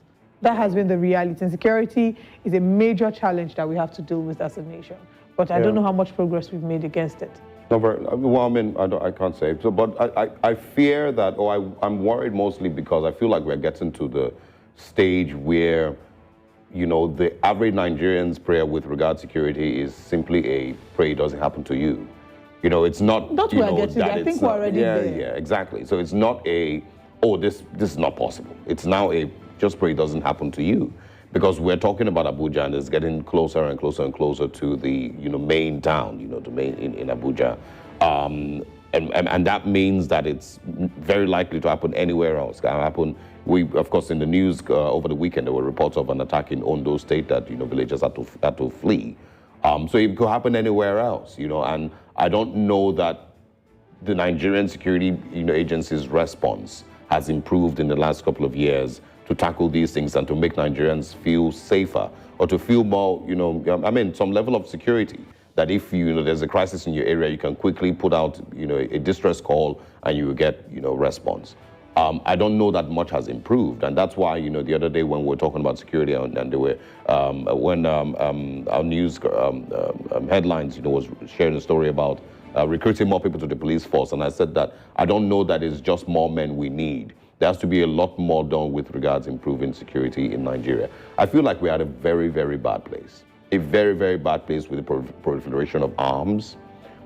That has been the reality. Insecurity is a major challenge that we have to deal with as a nation. But I don't know how much progress we've made against it. No, well, I mean, I can't say. So, but I fear that, or I'm worried mostly because I feel like we're getting to the stage where, the average Nigerian's prayer with regard to security is simply a pray it doesn't happen to you. It's not. That's where I get to. I think we're already there. Yeah, exactly. So it's not this is not possible. It's now just pray it doesn't happen to you, because we're talking about Abuja and it's getting closer and closer and closer to the main town, the main in Abuja, and that means that it's very likely to happen anywhere else. Can happen. Of course, in the news over the weekend there were reports of an attack in Ondo State that villagers had to flee. So it could happen anywhere else, and I don't know that the Nigerian security agency's response has improved in the last couple of years to tackle these things and to make Nigerians feel safer or to feel more, some level of security, that if there's a crisis in your area, you can quickly put out a distress call and you will get response. I don't know that much has improved, and that's why the other day when we were talking about security and there were when our news headlines was sharing a story about recruiting more people to the police force. And I said that I don't know that it's just more men we need. There has to be a lot more done with regards to improving security in Nigeria. I feel like we're at a very, very bad place. A very, very bad place with the proliferation of arms,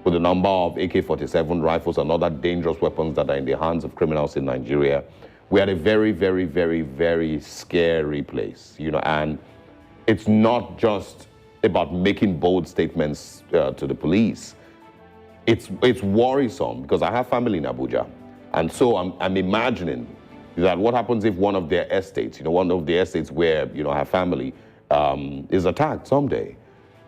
with the number of AK-47 rifles and other dangerous weapons that are in the hands of criminals in Nigeria. We're at a very, very, very, very scary place, and it's not just about making bold statements to the police. It's worrisome because I have family in Abuja, and so I'm imagining that what happens if one of their estates, one of the estates where I have family, is attacked someday.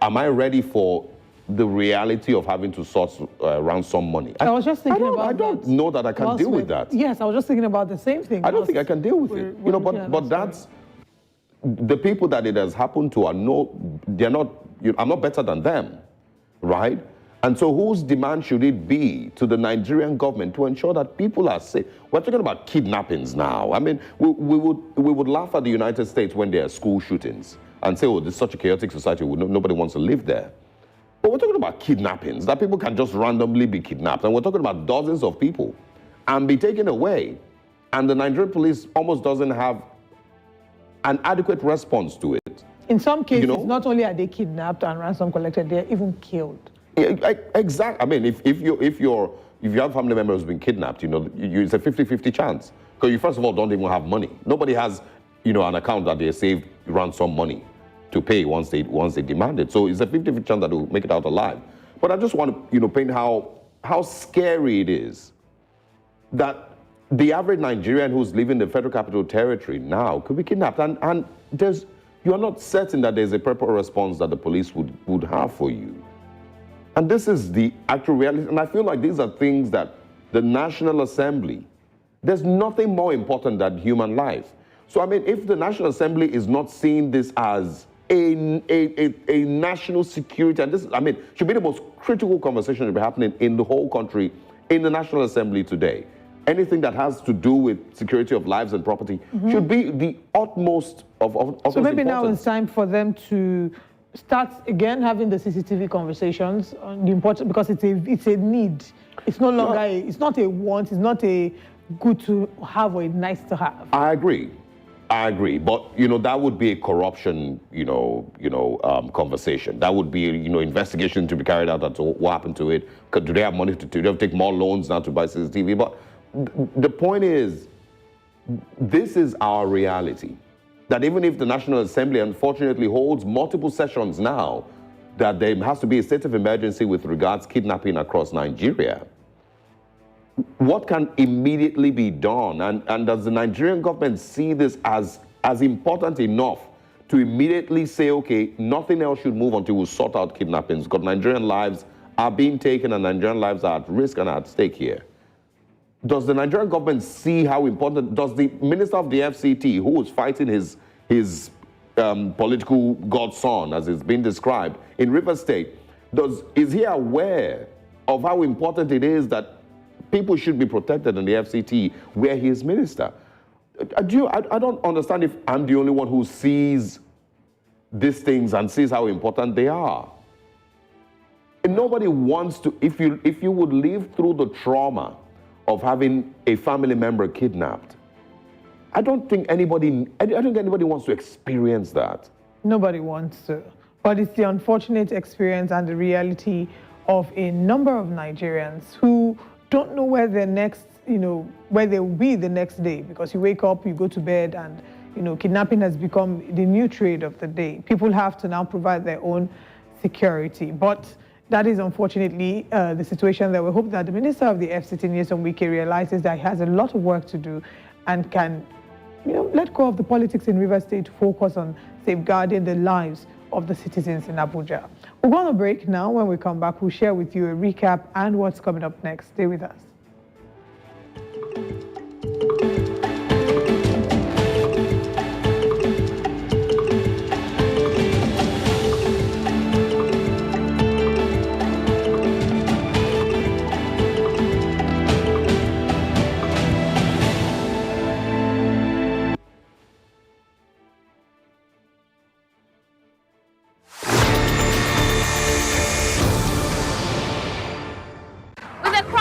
Am I ready for the reality of having to source ransom money? I was just thinking about that. I don't know that I can deal with that. Yes, I was just thinking about the same thing. I don't think I can deal with it. But that's the people that it has happened to they're not, I'm not better than them, right? And so whose demand should it be to the Nigerian government to ensure that people are safe? We're talking about kidnappings now. I mean, we would laugh at the United States when there are school shootings and say, oh, this is such a chaotic society, nobody wants to live there. But we're talking about kidnappings, that people can just randomly be kidnapped. And we're talking about dozens of people and be taken away. And the Nigerian police almost doesn't have an adequate response to it. In some cases, not only are they kidnapped and ransom collected, they're even killed. Yeah, exactly. I mean, if you have family members who's been kidnapped, it's a 50-50 chance. Because you, first of all, don't even have money. Nobody has, an account that they saved ransom money to pay once they demand it. So it's a 50-50 chance that they'll make it out alive. But I just want to, paint how scary it is that the average Nigerian who's living in the Federal Capital Territory now could be kidnapped. And you are not certain that there's a proper response that the police would have for you. And this is the actual reality. And I feel like these are things that the National Assembly, there's nothing more important than human life. So, I mean, if the National Assembly is not seeing this as a national security, and this, should be the most critical conversation to be happening in the whole country, in the National Assembly today. Anything that has to do with security of lives and property should be the utmost of So maybe importance. now it's time for them to start again having the CCTV conversations on the importance, because it's a need. It's no longer it's not a want, it's not a good to have or a nice to have. I agree, but that would be a corruption, conversation. That would be, investigation to be carried out as to what happened to it. Do they have money to do they have to take more loans now to buy CCTV? But the point is, this is our reality. That even if the National Assembly unfortunately holds multiple sessions now, that there has to be a state of emergency with regards to kidnapping across Nigeria. What can immediately be done? And does the Nigerian government see this as important enough to immediately say, okay, nothing else should move until we sort out kidnappings, because Nigerian lives are being taken and Nigerian lives are at risk and at stake here? Does the Nigerian government see how important, does the Minister of the FCT, who is fighting his political godson, as it's been described, in Rivers State, is he aware of how important it is that people should be protected in the FCT where he is minister? I don't understand if I'm the only one who sees these things and sees how important they are. And nobody wants to, if you would live through the trauma of having a family member kidnapped, I don't think anybody wants to experience that. Nobody wants to. But it's the unfortunate experience and the reality of a number of Nigerians who don't know where their next, where they will be the next day, because you wake up, you go to bed, and, kidnapping has become the new trade of the day. People have to now provide their own security. But that is unfortunately the situation that we hope that the Minister of the FCT, Nyesom Wike, realizes that he has a lot of work to do and can, let go of the politics in Rivers State to focus on safeguarding the lives of the citizens in Abuja. We're going to break now. When we come back, we'll share with you a recap and what's coming up next. Stay with us.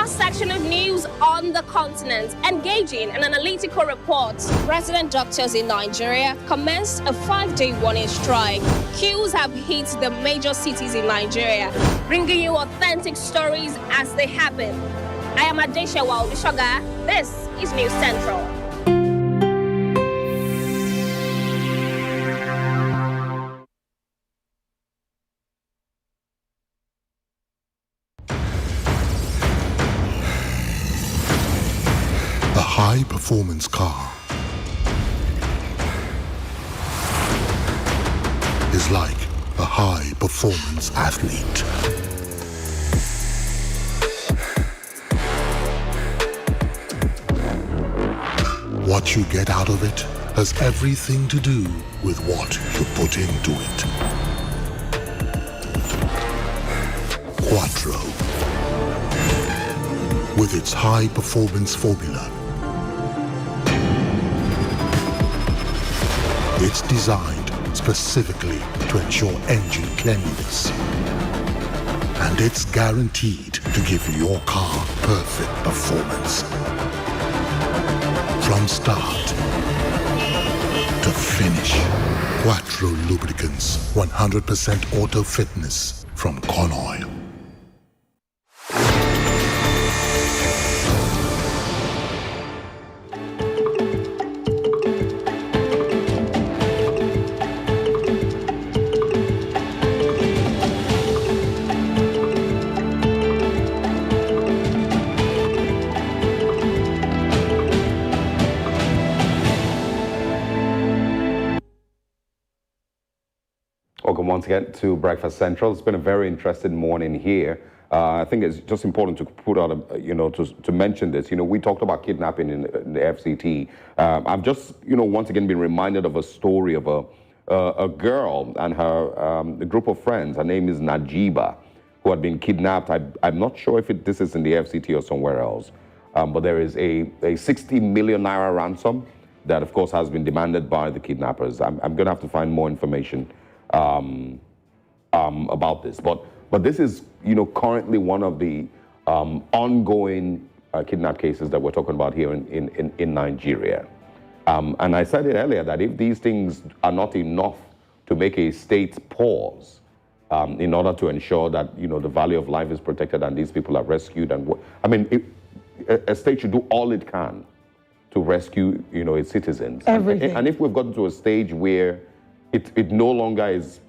cross-section of news on the continent, engaging in analytical reports. Resident doctors in Nigeria commenced a 5-day warning strike. Queues have hit the major cities in Nigeria, bringing you authentic stories as they happen. I am Adeshewa Olusoga. This is News Central. A high-performance car is like a high-performance athlete. What you get out of it has everything to do with what you put into it. Quattro, with its high-performance formula, it's designed specifically to ensure engine cleanliness. And it's guaranteed to give your car perfect performance. From start to finish. Quattro Lubricants, 100% auto fitness from Con Oil. Welcome once again to Breakfast Central. It's been a very interesting morning here. I think it's just important to put out, to mention this. We talked about kidnapping in the FCT. I've just, once again been reminded of a story of a girl and her a group of friends. Her name is Najiba, who had been kidnapped. I'm not sure if this is in the FCT or somewhere else, but there is a 60 million naira ransom that, of course, has been demanded by the kidnappers. I'm going to have to find more information about this, but this is currently one of the ongoing kidnap cases that we're talking about here in Nigeria. And I said it earlier that if these things are not enough to make a state pause in order to ensure that the value of life is protected and these people are rescued, and a state should do all it can to rescue its citizens. Everything. And if we've gotten to a stage where it no longer is,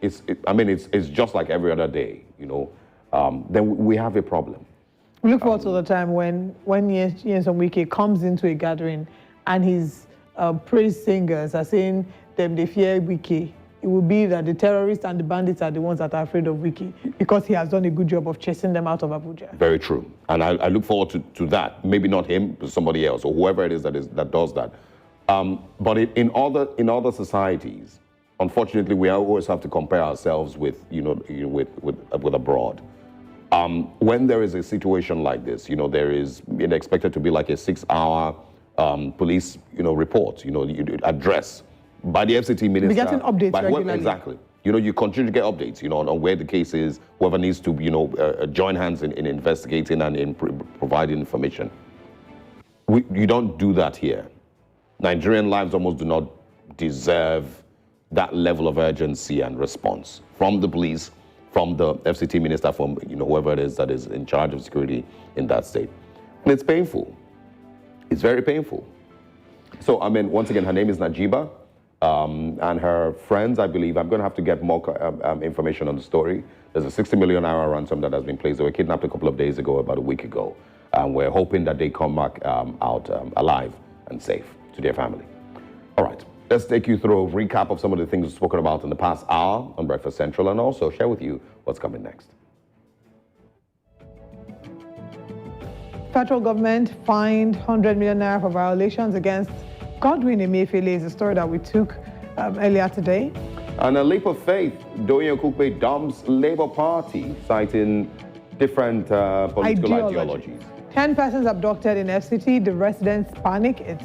it's just like every other day, then we have a problem. We look forward to the time when Nyesom Wike comes into a gathering and his praise singers are saying them they fear Wike. It will be that the terrorists and the bandits are the ones that are afraid of Wike because he has done a good job of chasing them out of Abuja. Very true. And I look forward to that. Maybe not him, but somebody else or whoever it is that does that. But in other societies, unfortunately, we always have to compare ourselves with abroad. When there is a situation like this, there is expected to be like a 6-hour police report, address by the FCT minister. We're getting updates regularly. Exactly. You continue to get updates, on where the case is, whoever needs to, join hands in investigating and in providing information. You don't do that here. Nigerian lives almost do not deserve that level of urgency and response from the police, from the FCT minister, from whoever it is that is in charge of security in that state. And it's painful. It's very painful. So, once again, her name is Najiba, and her friends, I believe, I'm going to have to get more information on the story. There's a 60 million naira ransom that has been placed. They were kidnapped a couple of days ago, about a week ago. And we're hoping that they come back out alive and safe to their family. All right, let's take you through a recap of some of the things we've spoken about in the past hour on Breakfast Central, and also share with you what's coming next. Federal government fined 100 million naira for violations against Godwin Emefiele is a story that we took earlier today. And a leap of faith, Doyin Okupe dumps Labour Party, citing different political ideologies. 10 persons abducted in FCT, the residents panic. It's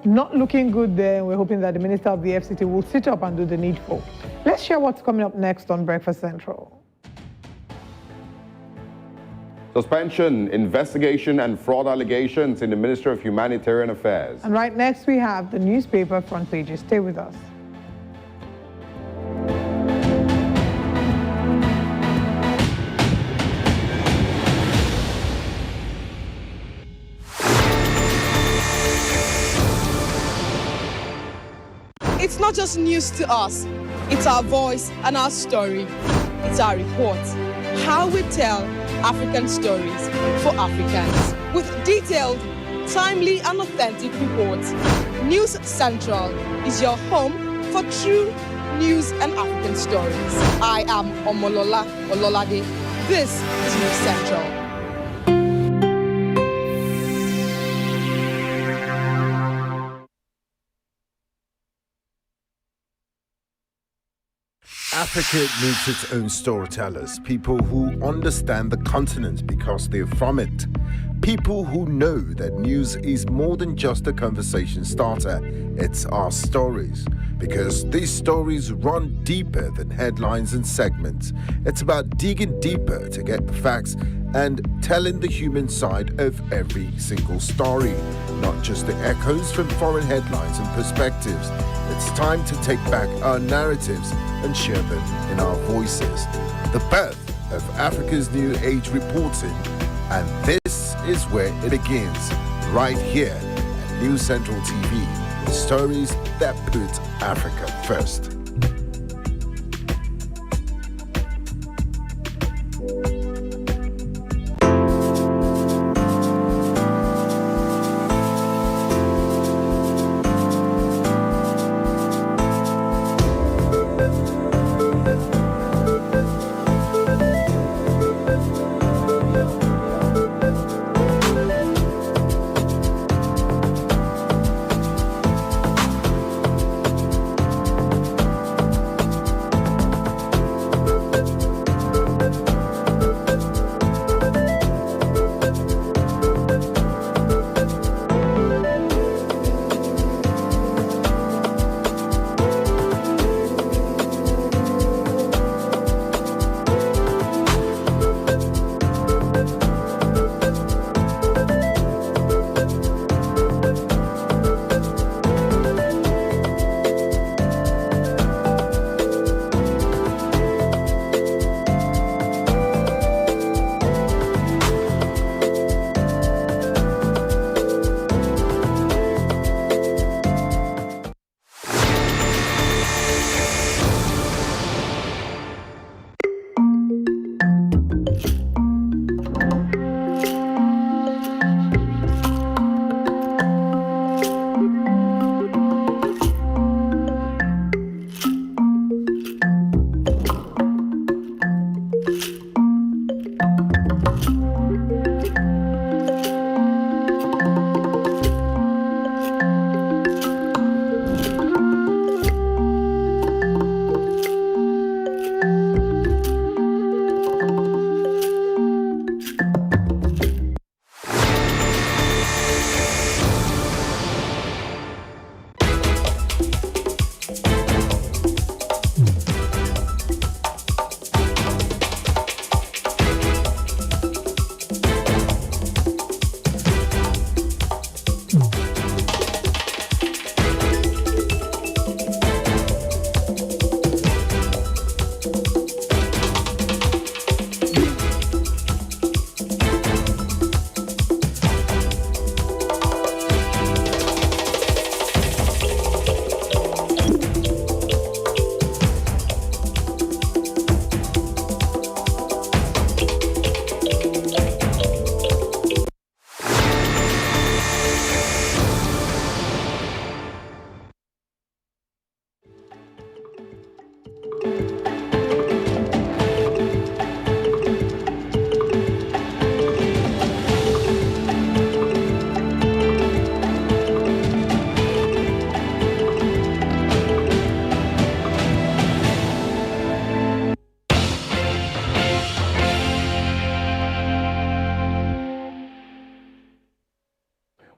not looking good there. We're hoping that the minister of the FCT will sit up and do the needful. Let's share what's coming up next on Breakfast Central. Suspension, investigation and fraud allegations in the Ministry of Humanitarian Affairs. And right next we have the newspaper front pages. Stay with us. It's not just news to us, it's our voice and our story. It's our report, how we tell African stories for Africans. With detailed, timely and authentic reports, News Central is your home for true news and African stories. I am Omolola Ololade. This is News Central. Africa needs its own storytellers, people who understand the continent because they're from it. People who know that news is more than just a conversation starter, it's our stories. Because these stories run deeper than headlines and segments. It's about digging deeper to get the facts and telling the human side of every single story, not just the echoes from foreign headlines and perspectives. It's time to take back our narratives and share them in our voices. The birth of Africa's New Age reporting, and this is where it begins, right here at News Central TV, with stories that put Africa first.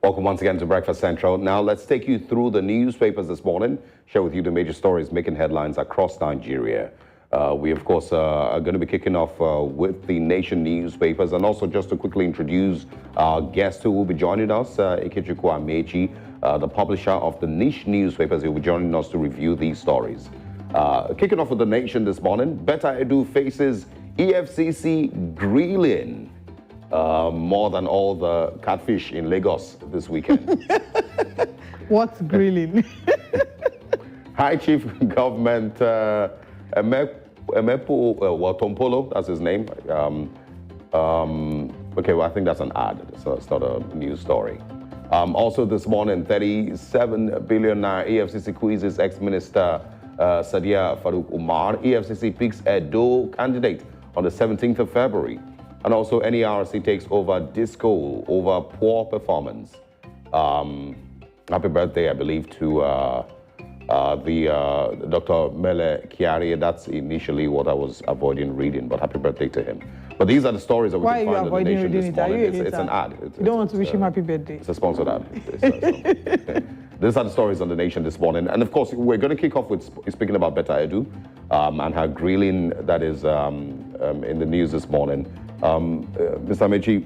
Welcome once again to Breakfast Central. Now let's take you through the newspapers this morning, share with you the major stories making headlines across Nigeria. We, of course, are going to be kicking off with the Nation newspapers. And also, just to quickly introduce our guest who will be joining us, Ikechukwu Amechi, the publisher of the Niche newspapers. He will be joining us to review these stories. Kicking off with the Nation this morning, Better Edu faces EFCC grilling more than all the catfish in Lagos this weekend. What's grilling? High Chief Government Emepo Tompolo, that's his name. Okay, well, I think that's an ad, so it's not a news story. Also this morning, 37 billion naira EFCC quizzes ex-minister Sadia Farouk Umar. EFCC picks Edo candidate on the 17th of February. And also NERC takes over disco over poor performance. Happy birthday, I believe, to Dr. Mele Kiari. That's initially what I was avoiding reading, but happy birthday to him. But these are the stories that we can find in the Nation this morning. It's an ad. You don't want to wish him happy birthday. It's a sponsored ad. These are the stories on the Nation this morning. And of course, we're going to kick off with speaking about Better Edu and her grilling that is in the news this morning. Mr. Amechi,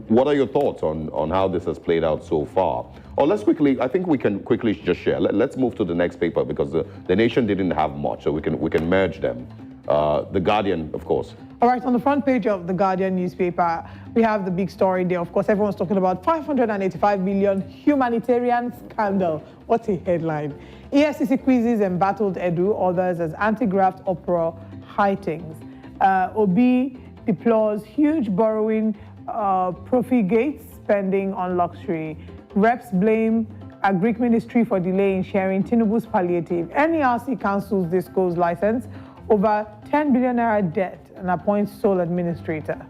what are your thoughts on how this has played out so far? Or let's quickly, I think we can quickly just share. Let's move to the next paper because the Nation didn't have much, so we can merge them. The Guardian, of course. All right, on the front page of the Guardian newspaper, we have the big story there. Of course, everyone's talking about 585 million humanitarian scandal. What a headline. EFCC quizzes embattled Edu, others as anti-graft uproar heightens. Obi deplores huge borrowing, profligate spending on luxury. Reps blame Agric Ministry for delay in sharing Tinubu's palliative. NERC cancels Disco's license over 10 billion naira debt and appoints sole administrator.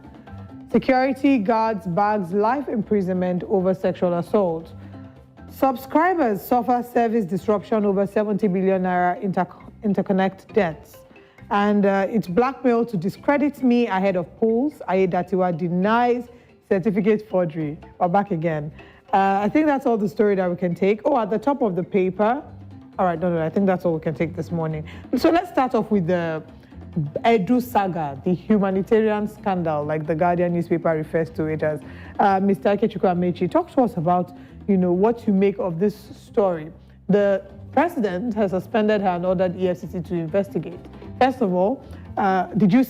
Security guards bags life imprisonment over sexual assault. Subscribers suffer service disruption over 70 billion naira interconnect debts. And it's blackmail to discredit me ahead of polls. Ayedatiwa denies certificate forgery. We're back again. I think that's all the story that we can take. Oh, at the top of the paper. All right, no, I think that's all we can take this morning. So let's start off with the Edu saga, the humanitarian scandal, like the Guardian newspaper refers to it as. Mr. Ikechukwu Amechi, talk to us about, what you make of this story. The president has suspended her and ordered EFCC to investigate. First of all, did you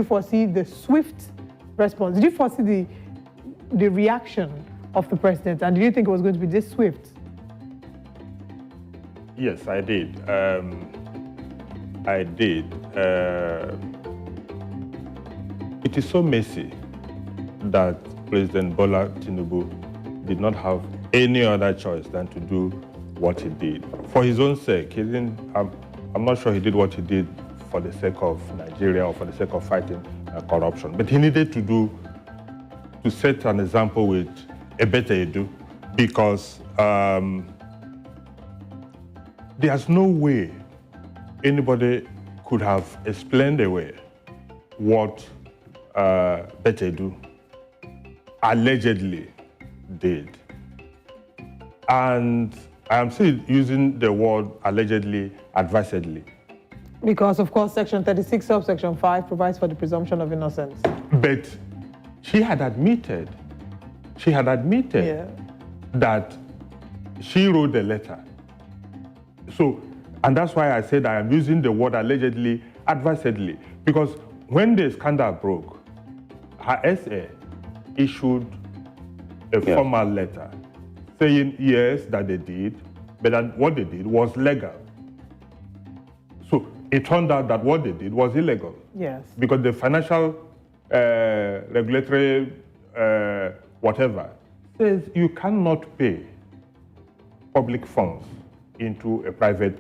foresee the swift response? Did you foresee the reaction of the president? And did you think it was going to be this swift? Yes, I did. I did. It is so messy that President Bola Tinubu did not have any other choice than to do what he did. For his own sake, I'm not sure he did what he did for the sake of Nigeria or for the sake of fighting corruption. But he needed to set an example with a Better Edu because there's no way anybody could have explained away what Better Edu allegedly did. And I'm still using the word allegedly advisedly. Because, of course, Section 36, subsection 5 provides for the presumption of innocence. But she had admitted that she wrote the letter. So, and that's why I said I am using the word allegedly advisedly. Because when the scandal broke, her SA issued a formal letter saying, yes, that they did, but that what they did was legal. So it turned out that what they did was illegal. Yes. Because the financial regulatory whatever says you cannot pay public funds into a private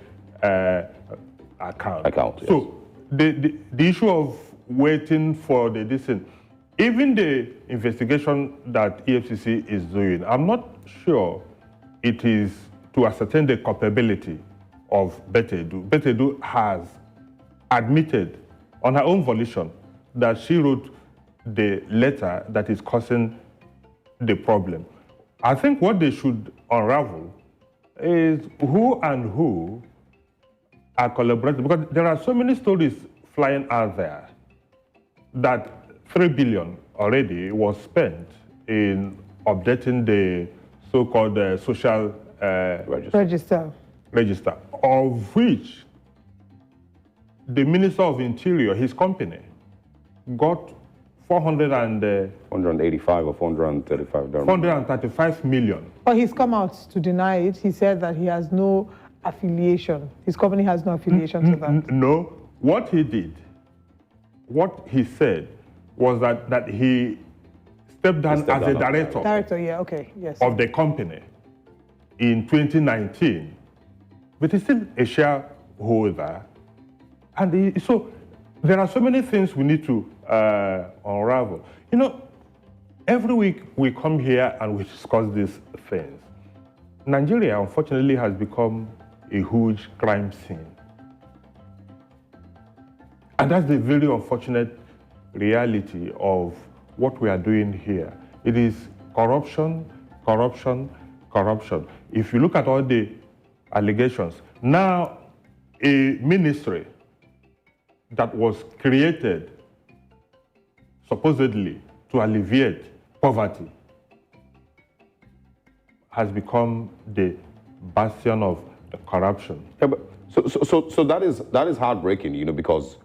account. Yes. So the issue of waiting for the decision, even the investigation that EFCC is doing, I'm not sure it is to ascertain the culpability of Better Edu. Better Edu has admitted on her own volition that she wrote the letter that is causing the problem. I think what they should unravel is who and who are collaborating, because there are so many stories flying out there that 3 billion already was spent in updating the so-called social register, of which the Minister of Interior, his company, got 485 or 435 dollars. 435 million. But he's come out to deny it. He said that he has no affiliation. His company has no affiliation to that. No. What he did, what he said, was that he stepped down as a director. Director, yeah, okay, yes. Of the company in 2019. But he's still a shareholder. And so there are so many things we need to unravel. You know, every week we come here and we discuss these things. Nigeria, unfortunately, has become a huge crime scene. And that's the very unfortunate reality of what we are doing here. It is corruption, corruption, corruption. If you look at all the allegations, now a ministry that was created supposedly to alleviate poverty has become the bastion of the corruption. Yeah, but so that is heartbreaking, you know, because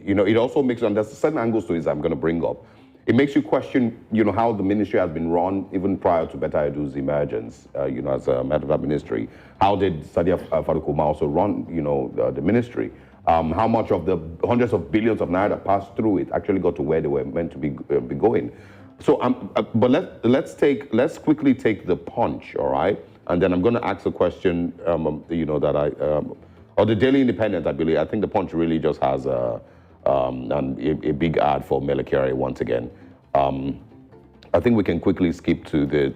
you know, it also makes, and there's certain angles to it I'm going to bring up. It makes you question, you know, how the ministry has been run even prior to Betta Edu's emergence, you know, as a head of that ministry. How did Sadiya Farouk Umar also run, you know, the ministry? How much of the hundreds of billions of naira passed through it actually got to where they were meant to be going? So, but let's quickly take the punch, all right? And then I'm going to ask a question, you know, that or the Daily Independent, I believe. I think the punch really just has a big ad for Melekere once again. I think we can quickly skip to the.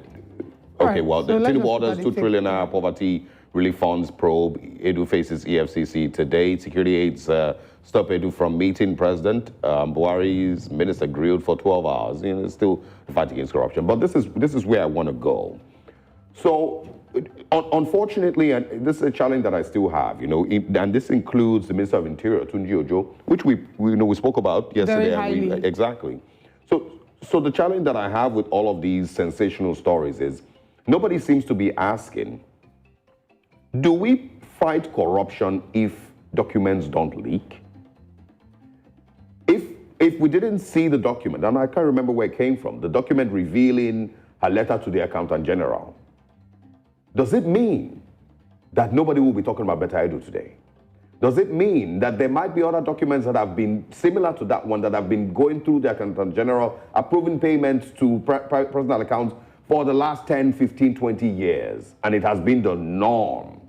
Okay, well, the Tinubu orders 2 trillion naira poverty relief funds probe. Edu faces EFCC today. Security aides stop Edu from meeting President. Buhari's minister grilled for 12 hours. You know, still fighting against corruption. But this is where I want to go. So, unfortunately, and this is a challenge that I still have, you know, and this includes the Minister of Interior, Tunji Ojo, which we spoke about yesterday. Very highly. Exactly. So the challenge that I have with all of these sensational stories is nobody seems to be asking, do we fight corruption if documents don't leak? If we didn't see the document, and I can't remember where it came from, the document revealing her letter to the Accountant General, does it mean that nobody will be talking about Betta Edu today? Does it mean that there might be other documents that have been similar to that one that have been going through the Accountant General, approving payments to personal accounts for the last 10, 15, 20 years, and it has been the norm?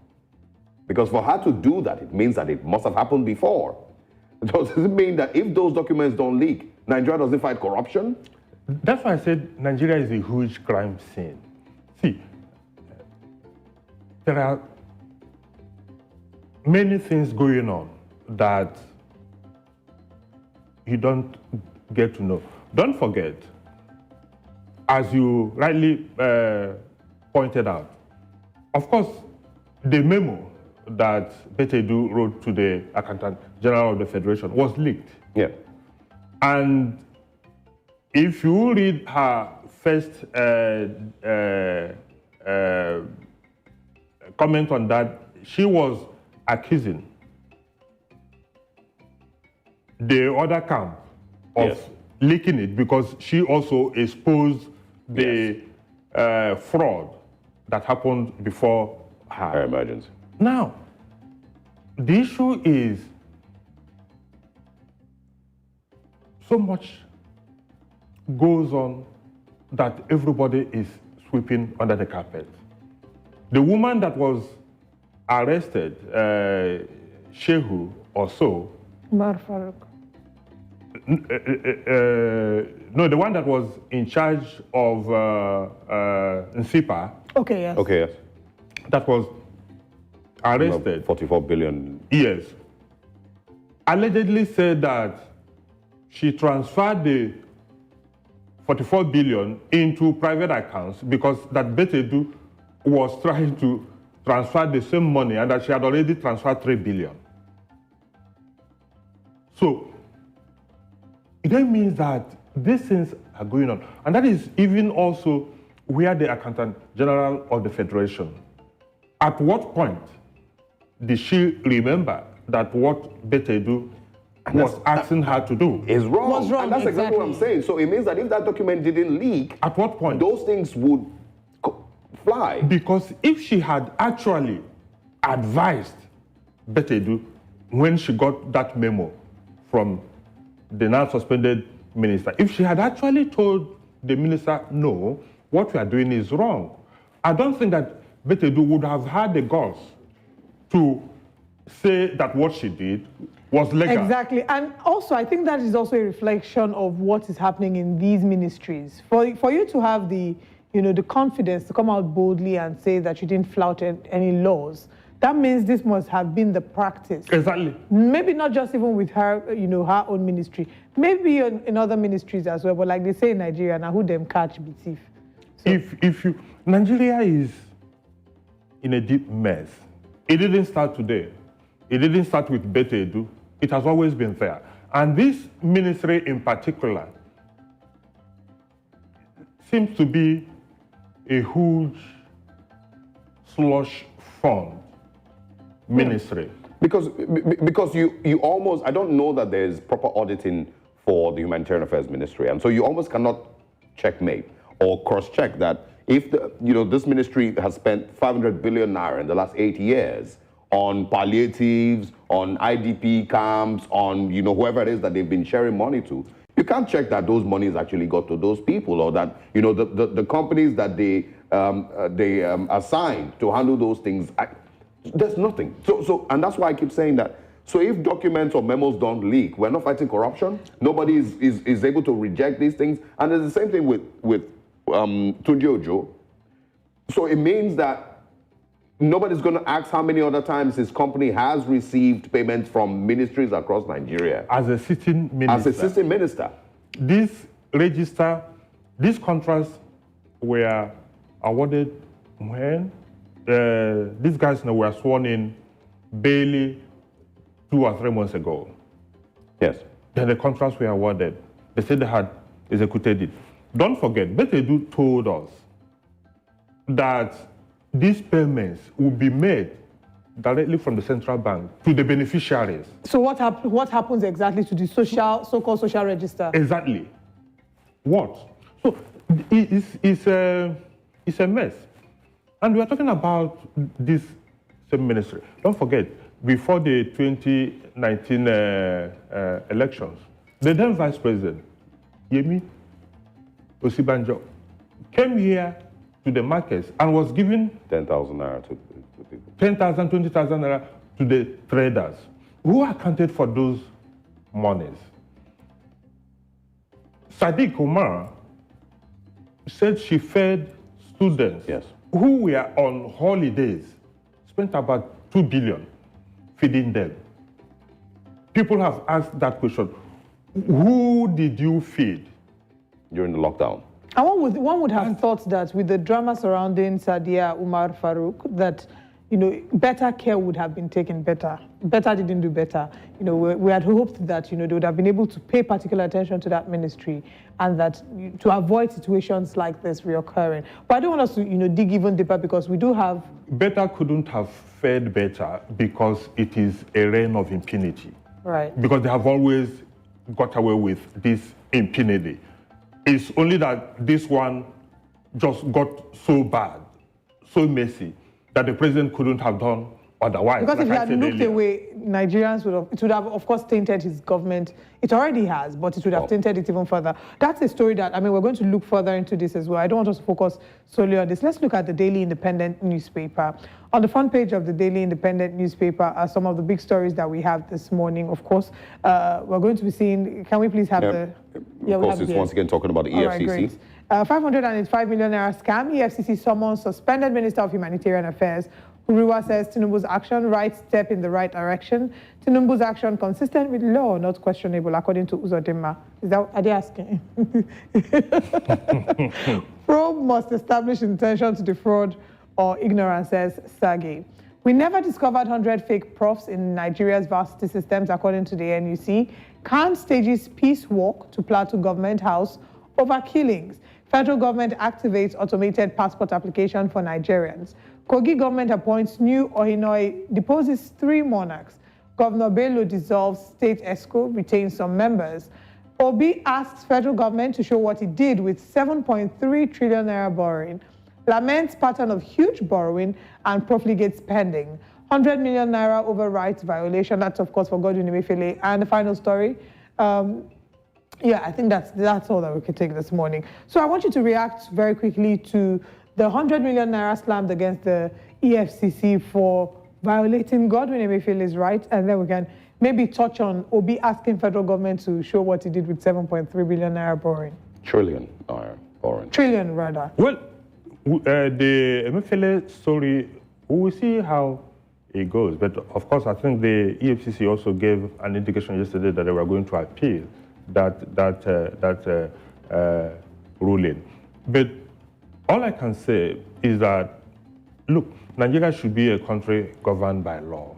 Because for her to do that, it means that it must have happened before. Does it mean that if those documents don't leak, Nigeria doesn't fight corruption? That's why I said Nigeria is a huge crime scene. See, there are many things going on that you don't get to know. Don't forget, as you rightly pointed out, of course, the memo that Betta Edu wrote to the Accountant General of the Federation was leaked. Yeah. And if you read her first comment on that, she was accusing the other camp of leaking it because she also exposed the fraud that happened before her emergence. Now, the issue is so much goes on that everybody is sweeping under the carpet. The woman that was arrested, Shehu or so. Umar Farouk. No, the one that was in charge of Nsipa. Okay, yes. Okay, yes. That was arrested. 44 billion. Yes. Allegedly said that she transferred the 44 billion into private accounts because that Betta Edu was trying to transfer the same money and that she had already transferred 3 billion. So it then means that these things are going on. And that is even also where the Accountant General of the Federation, at what point did she remember that what Betedu was asking her to do is wrong? Was wrong, and that's exactly what I'm saying. So it means that if that document didn't leak, at what point those things would fly? Because if she had actually advised Betedu when she got that memo from the now suspended minister, if she had actually told the minister, no, what we are doing is wrong, I don't think that Betedu would have had the guts to say that what she did was legal. Exactly. And also, I think that is also a reflection of what is happening in these ministries. For you to have the, the confidence to come out boldly and say that you didn't flout any laws, that means this must have been the practice. Exactly. Maybe not just even with her, her own ministry. Maybe in other ministries as well. But like they say in Nigeria, now who them catch be thief. So, Nigeria is in a deep mess. It didn't start today. It didn't start with Betedu. It has always been there. And this ministry in particular seems to be a huge slush fund ministry. Because you almost, I don't know that there's proper auditing for the Humanitarian Affairs Ministry. And so you almost cannot checkmate or cross-check that if this ministry has spent 500 billion naira in the last 8 years on palliatives, on IDP camps, on whoever it is that they've been sharing money to, you can't check that those monies actually got to those people, or that the companies that they assigned to handle those things. There's nothing. So and that's why I keep saying that. So if documents or memos don't leak, we're not fighting corruption. Nobody is able to reject these things. And it's the same thing with Tunji Ojo. So it means that nobody's going to ask how many other times his company has received payments from ministries across Nigeria. As a sitting minister. As a sitting minister. These contracts were awarded when these guys were sworn in barely 2 or 3 months ago. Yes. Then the contracts were awarded. They said they had executed it. Don't forget, Betedu told us that these payments will be made directly from the central bank to the beneficiaries. So what happens exactly to the so-called social register? Exactly. What? So it's a mess. And we are talking about this same ministry. Don't forget, before the 2019 elections, the then Vice President, Yemi Osibanjo, came here to the markets and was giving 10,000 naira to people. 10,000, 20,000 naira to the traders. Who accounted for those monies? Sadiq Umar said she fed students who were on holidays, spent about 2 billion feeding them. People have asked that question. Who did you feed during the lockdown? And one would have thought that with the drama surrounding Sadia Umar Farouk, that better care would have been taken. Better didn't do better. We had hoped that they would have been able to pay particular attention to that ministry, and that to avoid situations like this reoccurring. But I don't want us to dig even deeper, because we do have. Better couldn't have fared better because it is a reign of impunity. Right. Because they have always got away with this impunity. It's only that this one just got so bad, so messy, that the president couldn't have done otherwise. Because if he had looked away, Nigerians would have, of course, tainted his government. It already has, but it would have tainted it even further. That's a story that, we're going to look further into this as well. I don't want us to focus solely on this. Let's look at the Daily Independent newspaper. On the front page of the Daily Independent newspaper are some of the big stories that we have this morning. Of course, we're going to be seeing, can we please have of course, it's once again talking about the EFCC. Right, great. 585 million naira scam. EFCC summons suspended Minister of Humanitarian Affairs. Uriwa says Tinubu's action, right step in the right direction. Tinubu's action consistent with law, not questionable, according to Uzodinma. Is that, are they asking? Probe must establish intention to defraud or ignorance, says Sagi. We never discovered 100 fake profs in Nigeria's varsity systems, according to the NUC. Khan stages peace walk to Plateau Government House over killings. Federal government activates automated passport application for Nigerians. Kogi government appoints new Ohinoi, deposes 3 monarchs. Governor Bello dissolves state ESCO, retains some members. Obi asks federal government to show what it did with 7.3 trillion naira borrowing. Laments pattern of huge borrowing and profligate spending. 100 million naira over rights violation. That's, of course, for Godwin Emefiele. And the final story, yeah, I think that's all that we can take this morning. So I want you to react very quickly to the 100 million naira slammed against the EFCC for violating Godwin Emefiele's rights, and then we can maybe touch on Obi asking federal government to show what he did with 7.3 billion naira borrowing. Trillion naira borrowing. Trillion, rather. Well, the Emefiele story, we will see how it goes. But of course, I think the EFCC also gave an indication yesterday that they were going to appeal that ruling. But all I can say is that, look, Nigeria should be a country governed by law.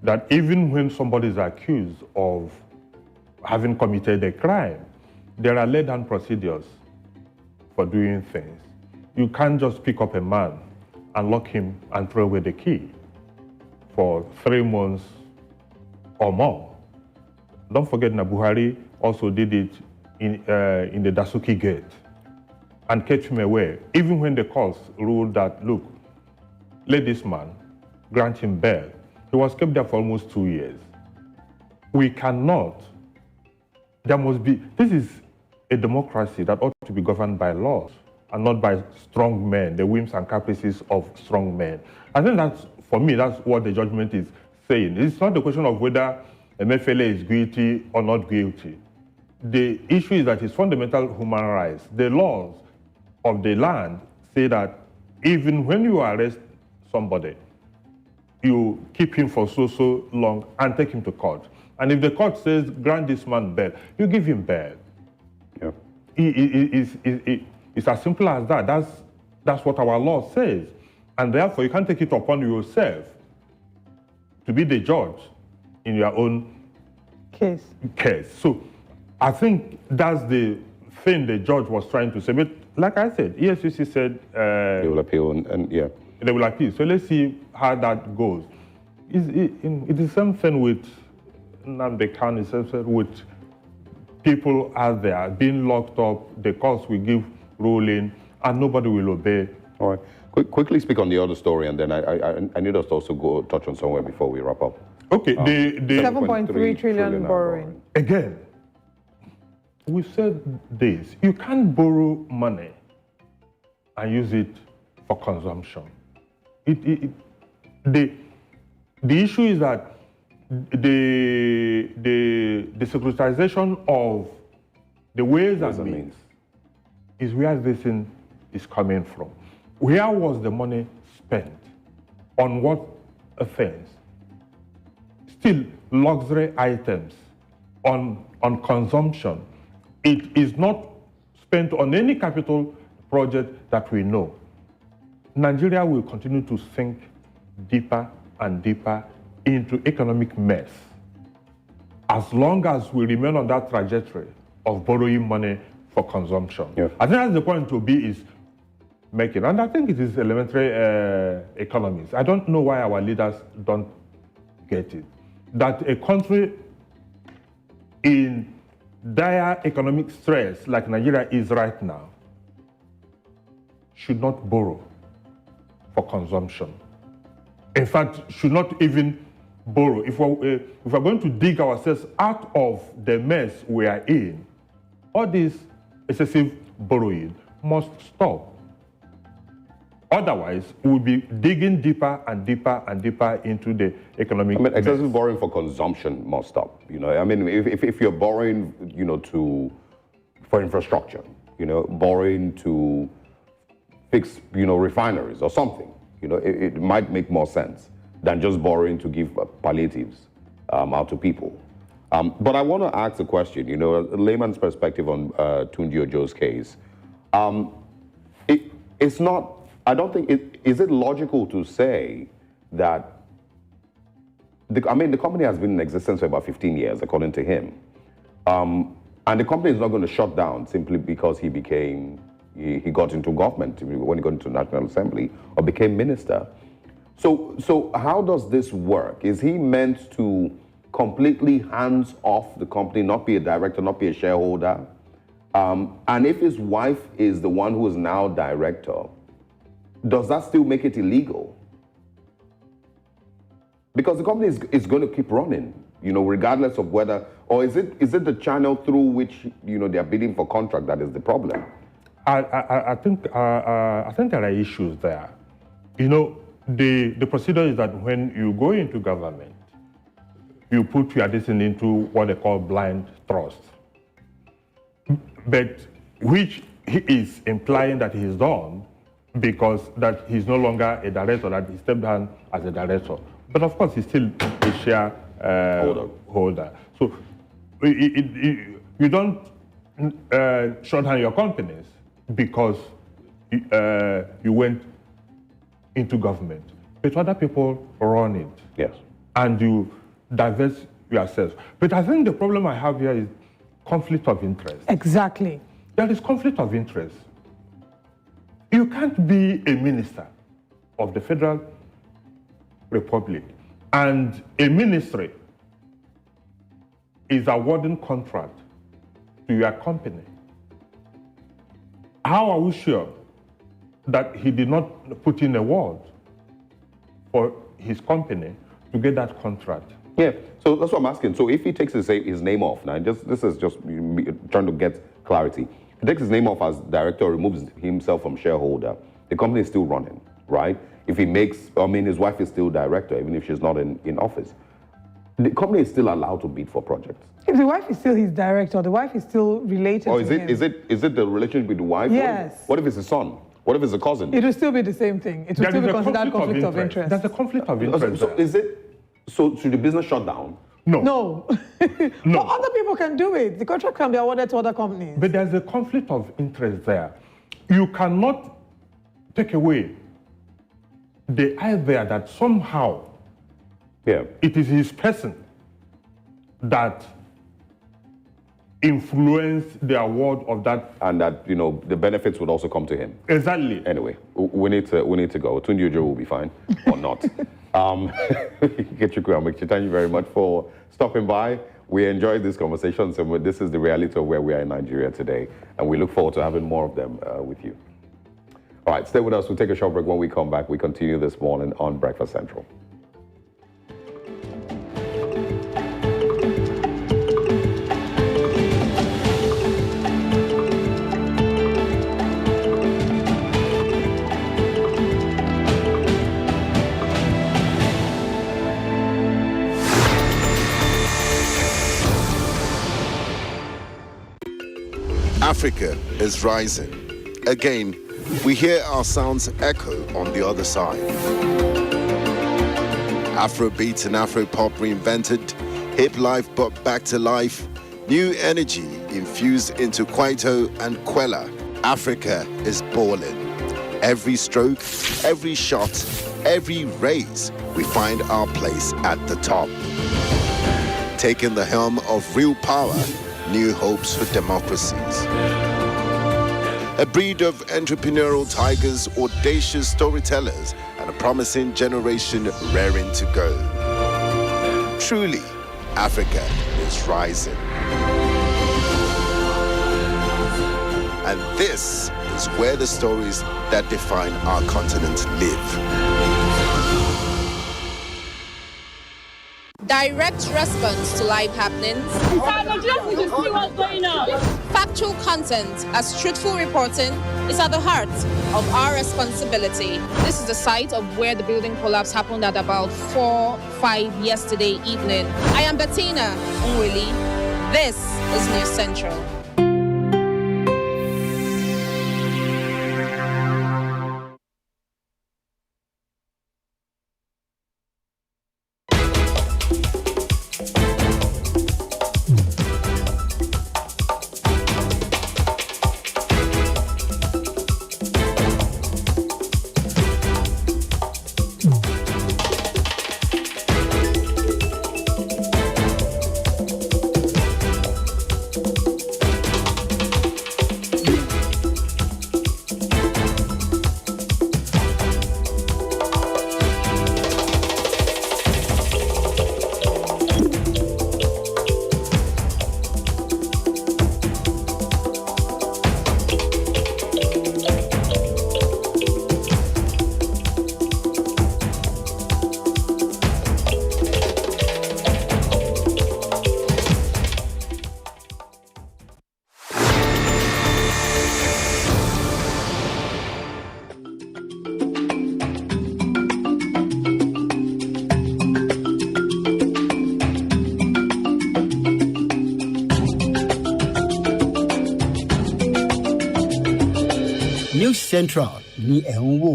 That even when somebody is accused of having committed a crime, there are laid-down procedures for doing things. You can't just pick up a man and lock him and throw away the key for 3 months or more. Don't forget, Buhari also did it in the Dasuki Gate and kept him away, even when the courts ruled that, look, let this man, grant him bail. He was kept there for almost 2 years. We cannot, there must be, this is a democracy that ought to be governed by laws and not by strong men, the whims and caprices of strong men. I think that's, for me, that's what the judgment is saying. It's not the question of whether Emefiele is guilty or not guilty. The issue is that it's fundamental human rights. The laws of the land say that even when you arrest somebody, you keep him for so long and take him to court. And if the court says, grant this man bail, you give him bail. Yeah. It's as simple as that. That's what our law says. And therefore, you can't take it upon yourself to be the judge in your own case. So I think that's the thing the judge was trying to say. But like I said, EFCC said they will appeal, and yeah, they will appeal. So let's see how that goes. It is something with Nnamdi Kanu, it's something with people out there being locked up. The courts will give ruling, and nobody will obey. All right. Quickly speak on the other story, and then I need us to also go touch on somewhere before we wrap up. Okay, the 7.3 trillion borrowing. Again, we said this: you can't borrow money and use it for consumption. The issue is that the securitization of the ways and means is where this thing is coming from. Where was the money spent? On what offense? Still, luxury items, on consumption. It is not spent on any capital project that we know. Nigeria will continue to sink deeper and deeper into economic mess as long as we remain on that trajectory of borrowing money for consumption. Yeah. I think that's the point to be is making. And I think it is elementary economics. I don't know why our leaders don't get it. That a country in dire economic stress like Nigeria is right now should not borrow for consumption. In fact, should not even borrow. If we're going to dig ourselves out of the mess we are in, all this excessive borrowing must stop. Otherwise, we'll be digging deeper and deeper and deeper into the economic mess. Excessive borrowing for consumption must stop. You know, I mean, if you're borrowing, you know, for infrastructure, you know, borrowing to fix, you know, refineries or something, you know, it might make more sense than just borrowing to give palliatives out to people. But I want to ask a question, you know, a layman's perspective on Tunji Ojo's case. It's not, I don't think, is it logical to say that the company has been in existence for about 15 years, according to him. And the company is not going to shut down simply because he got into government, when he got into National Assembly or became minister. So how does this work? Is he meant to completely hands off the company, not be a director, not be a shareholder? And if his wife is the one who is now director, does that still make it illegal? Because the company is going to keep running, regardless of whether, or is it the channel through which, they are bidding for contract that is the problem? I think there are issues there. The procedure is that when you go into government, you put your decision into what they call blind trust, but which he is implying that he's done because that he's no longer a director, that he stepped down as a director. But of course, he's still a share holder. So you don't shut down your companies because you went into government. But other people run it. Yes. And you divest yourself. But I think the problem I have here is conflict of interest. Exactly. There is conflict of interest. You can't be a minister of the Federal Republic and a ministry is awarding contract to your company. How are we sure that he did not put in a word for his company to get that contract? Yeah, so that's what I'm asking. So if he takes his name off, now this is just trying to get clarity. If he takes his name off as director, removes himself from shareholder, the company is still running, right? If he makes, his wife is still director, even if she's not in office. The company is still allowed to bid for projects. If the wife is still his director, the wife is still related to him. Is it the relationship with the wife? Yes. What if it's a son? What if it's a cousin? It will still be the same thing. It will still be considered conflict of interest. There's a conflict of interest. So should the business shut down? No. No. But other people can do it. The contract can be awarded to other companies. But there's a conflict of interest there. You cannot take away the idea that somehow it is his person that influenced the award of that. And that, the benefits would also come to him. Exactly. Anyway, we need to go. Tunjuju will be fine, or not. Thank you very much for stopping by. We enjoyed this conversation. So this is the reality of where we are in Nigeria today. And we look forward to having more of them with you. All right, stay with us. We'll take a short break. When we come back, we continue this morning on Breakfast Central. Africa is rising. Again, we hear our sounds echo on the other side. Afrobeat and Afropop reinvented, hip life brought back to life, new energy infused into Kwaito and Kwela. Africa is balling. Every stroke, every shot, every raise, we find our place at the top. Taking the helm of real power, new hopes for democracies. A breed of entrepreneurial tigers, audacious storytellers, and a promising generation raring to go. Truly, Africa is rising. And this is where the stories that define our continent live. Direct response to live happenings. Just to see what's going on. Factual content as truthful reporting is at the heart of our responsibility. This is the site of where the building collapse happened at about 4-5 yesterday evening. I am Bettina Unwili. This is News Central. Central ní ẹ̀ ń wò.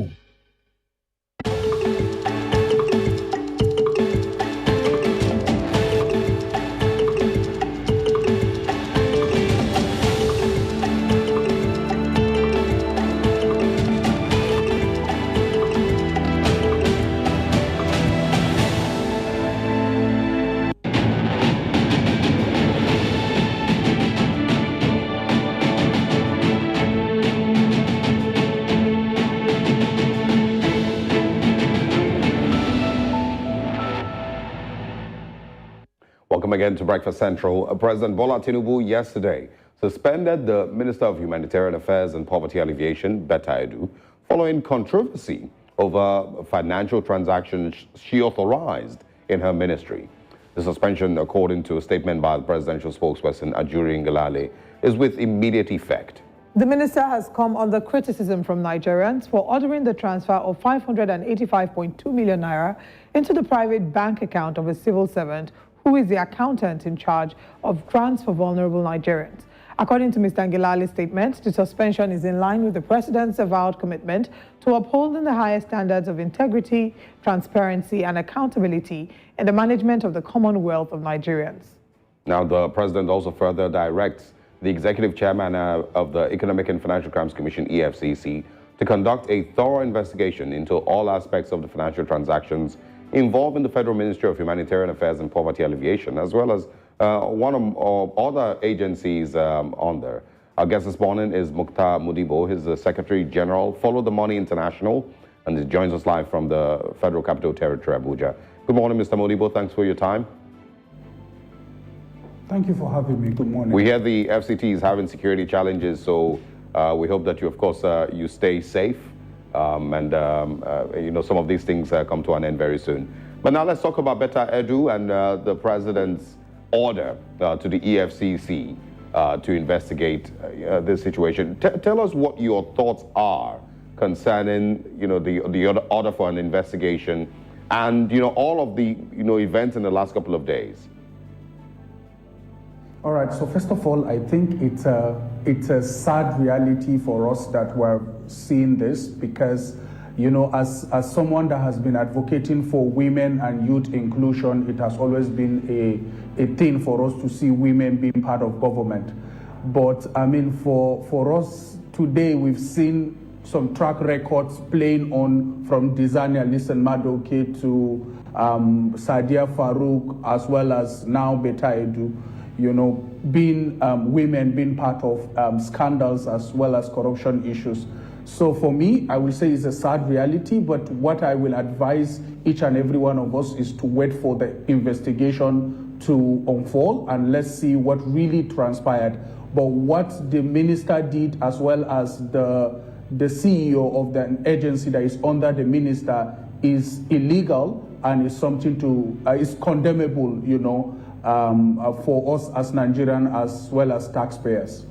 Welcome again to Breakfast Central. President Bola Tinubu yesterday suspended the Minister of Humanitarian Affairs and Poverty Alleviation, Betta Edu, following controversy over financial transactions she authorized in her ministry. The suspension, according to a statement by the presidential spokesperson, Ajuri Ngalale, is with immediate effect. The minister has come under criticism from Nigerians for ordering the transfer of 585.2 million naira into the private bank account of a civil servant who is the accountant in charge of grants for vulnerable Nigerians. According to Mr. Ngelale's statement, the suspension is in line with the president's avowed commitment to upholding the highest standards of integrity, transparency, and accountability in the management of the commonwealth of Nigerians. Now, the president also further directs the executive chairman of the Economic and Financial Crimes Commission, EFCC, to conduct a thorough investigation into all aspects of the financial transactions involving the Federal Ministry of Humanitarian Affairs and Poverty Alleviation, as well as one of other agencies on there. Our guest this morning is Mukhtar Mudibo. He's the Secretary General, Follow the Money International, and he joins us live from the Federal Capital Territory, Abuja. Good morning, Mr. Mudibo. Thanks for your time. Thank you for having me. Good morning. We hear the FCT is having security challenges, so we hope that you, of course, you stay safe. You know, some of these things come to an end very soon. But now let's talk about Betta Edu and the president's order to the EFCC to investigate this situation. Tell us what your thoughts are concerning, you know, the order for an investigation and, you know, all of the, you know, events in the last couple of days. All right. So first of all, I think it's a sad reality for us that we're seeing this because, you know, as someone that has been advocating for women and youth inclusion, it has always been a thing for us to see women being part of government. But I mean, for us today, we've seen some track records playing on from Dizania Listen Madoke to Sadia Farouk, as well as now Betta Edu. You know, being women being part of scandals as well as corruption issues. So for me, I will say it's a sad reality, but what I will advise each and every one of us is to wait for the investigation to unfold and let's see what really transpired. But what the minister did, as well as the CEO of the agency that is under the minister, is illegal and is something to, is condemnable, you know, for us as Nigerians as well as taxpayers.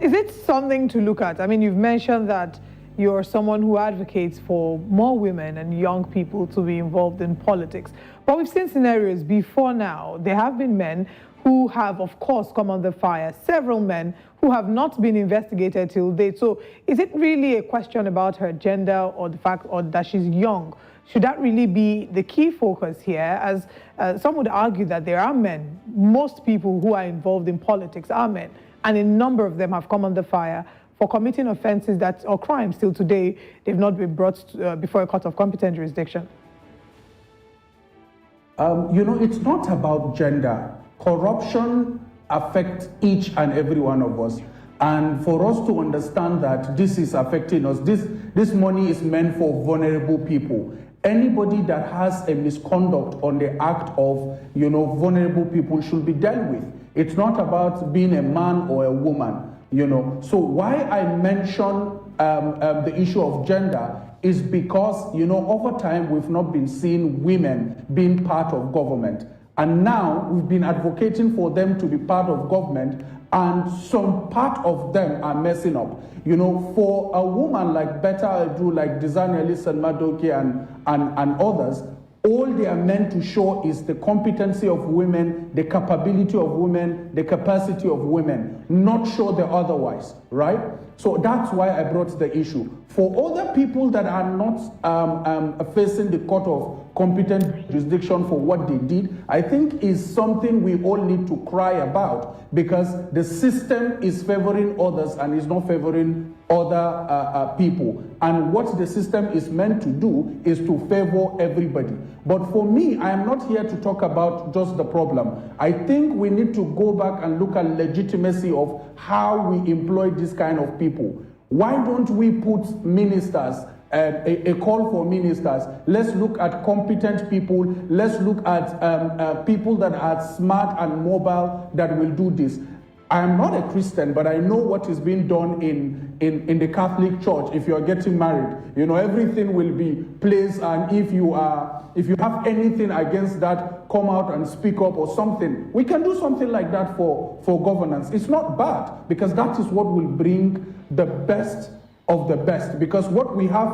Is it something to look at? I mean, you've mentioned that you're someone who advocates for more women and young people to be involved in politics. But we've seen scenarios before now. There have been men who have, of course, come under fire. Several men who have not been investigated till date. So is it really a question about her gender or the fact or that she's young? Should that really be the key focus here? As some would argue that there are men, most people who are involved in politics are men, and a number of them have come under fire for committing offenses that, or crimes till today, they've not been brought before a court of competent jurisdiction. You know, it's not about gender. Corruption affects each and every one of us. And for us to understand that this is affecting us, this money is meant for vulnerable people. Anybody that has a misconduct on the act of, you know, vulnerable people should be dealt with. It's not about being a man or a woman, you know. So why I mention the issue of gender is because, you know, over time we've not been seeing women being part of government. And now we've been advocating for them to be part of government, and some part of them are messing up. You know, for a woman like Betta Edu, like Dizania Listen Madoke and others, All they are meant to show is the competency of women, the capability of women, the capacity of women, not show the otherwise, right? So that's why I brought the issue. For other people that are not facing the court of competent jurisdiction for what they did, I think is something we all need to cry about, because the system is favoring others and is not favoring other people. And what the system is meant to do is to favor everybody. But for me, I am not here to talk about just the problem. I think we need to go back and look at legitimacy of how we employ this kind of people. Why don't we put ministers, a call for ministers? Let's look at competent people. Let's look at people that are smart and mobile that will do this. I am not a Christian, but I know what is being done in the Catholic Church. If you are getting married, you know, everything will be placed, and if you have anything against that, come out and speak up or something. We can do something like that for governance. It's not bad, because that is what will bring the best of the best, because what we have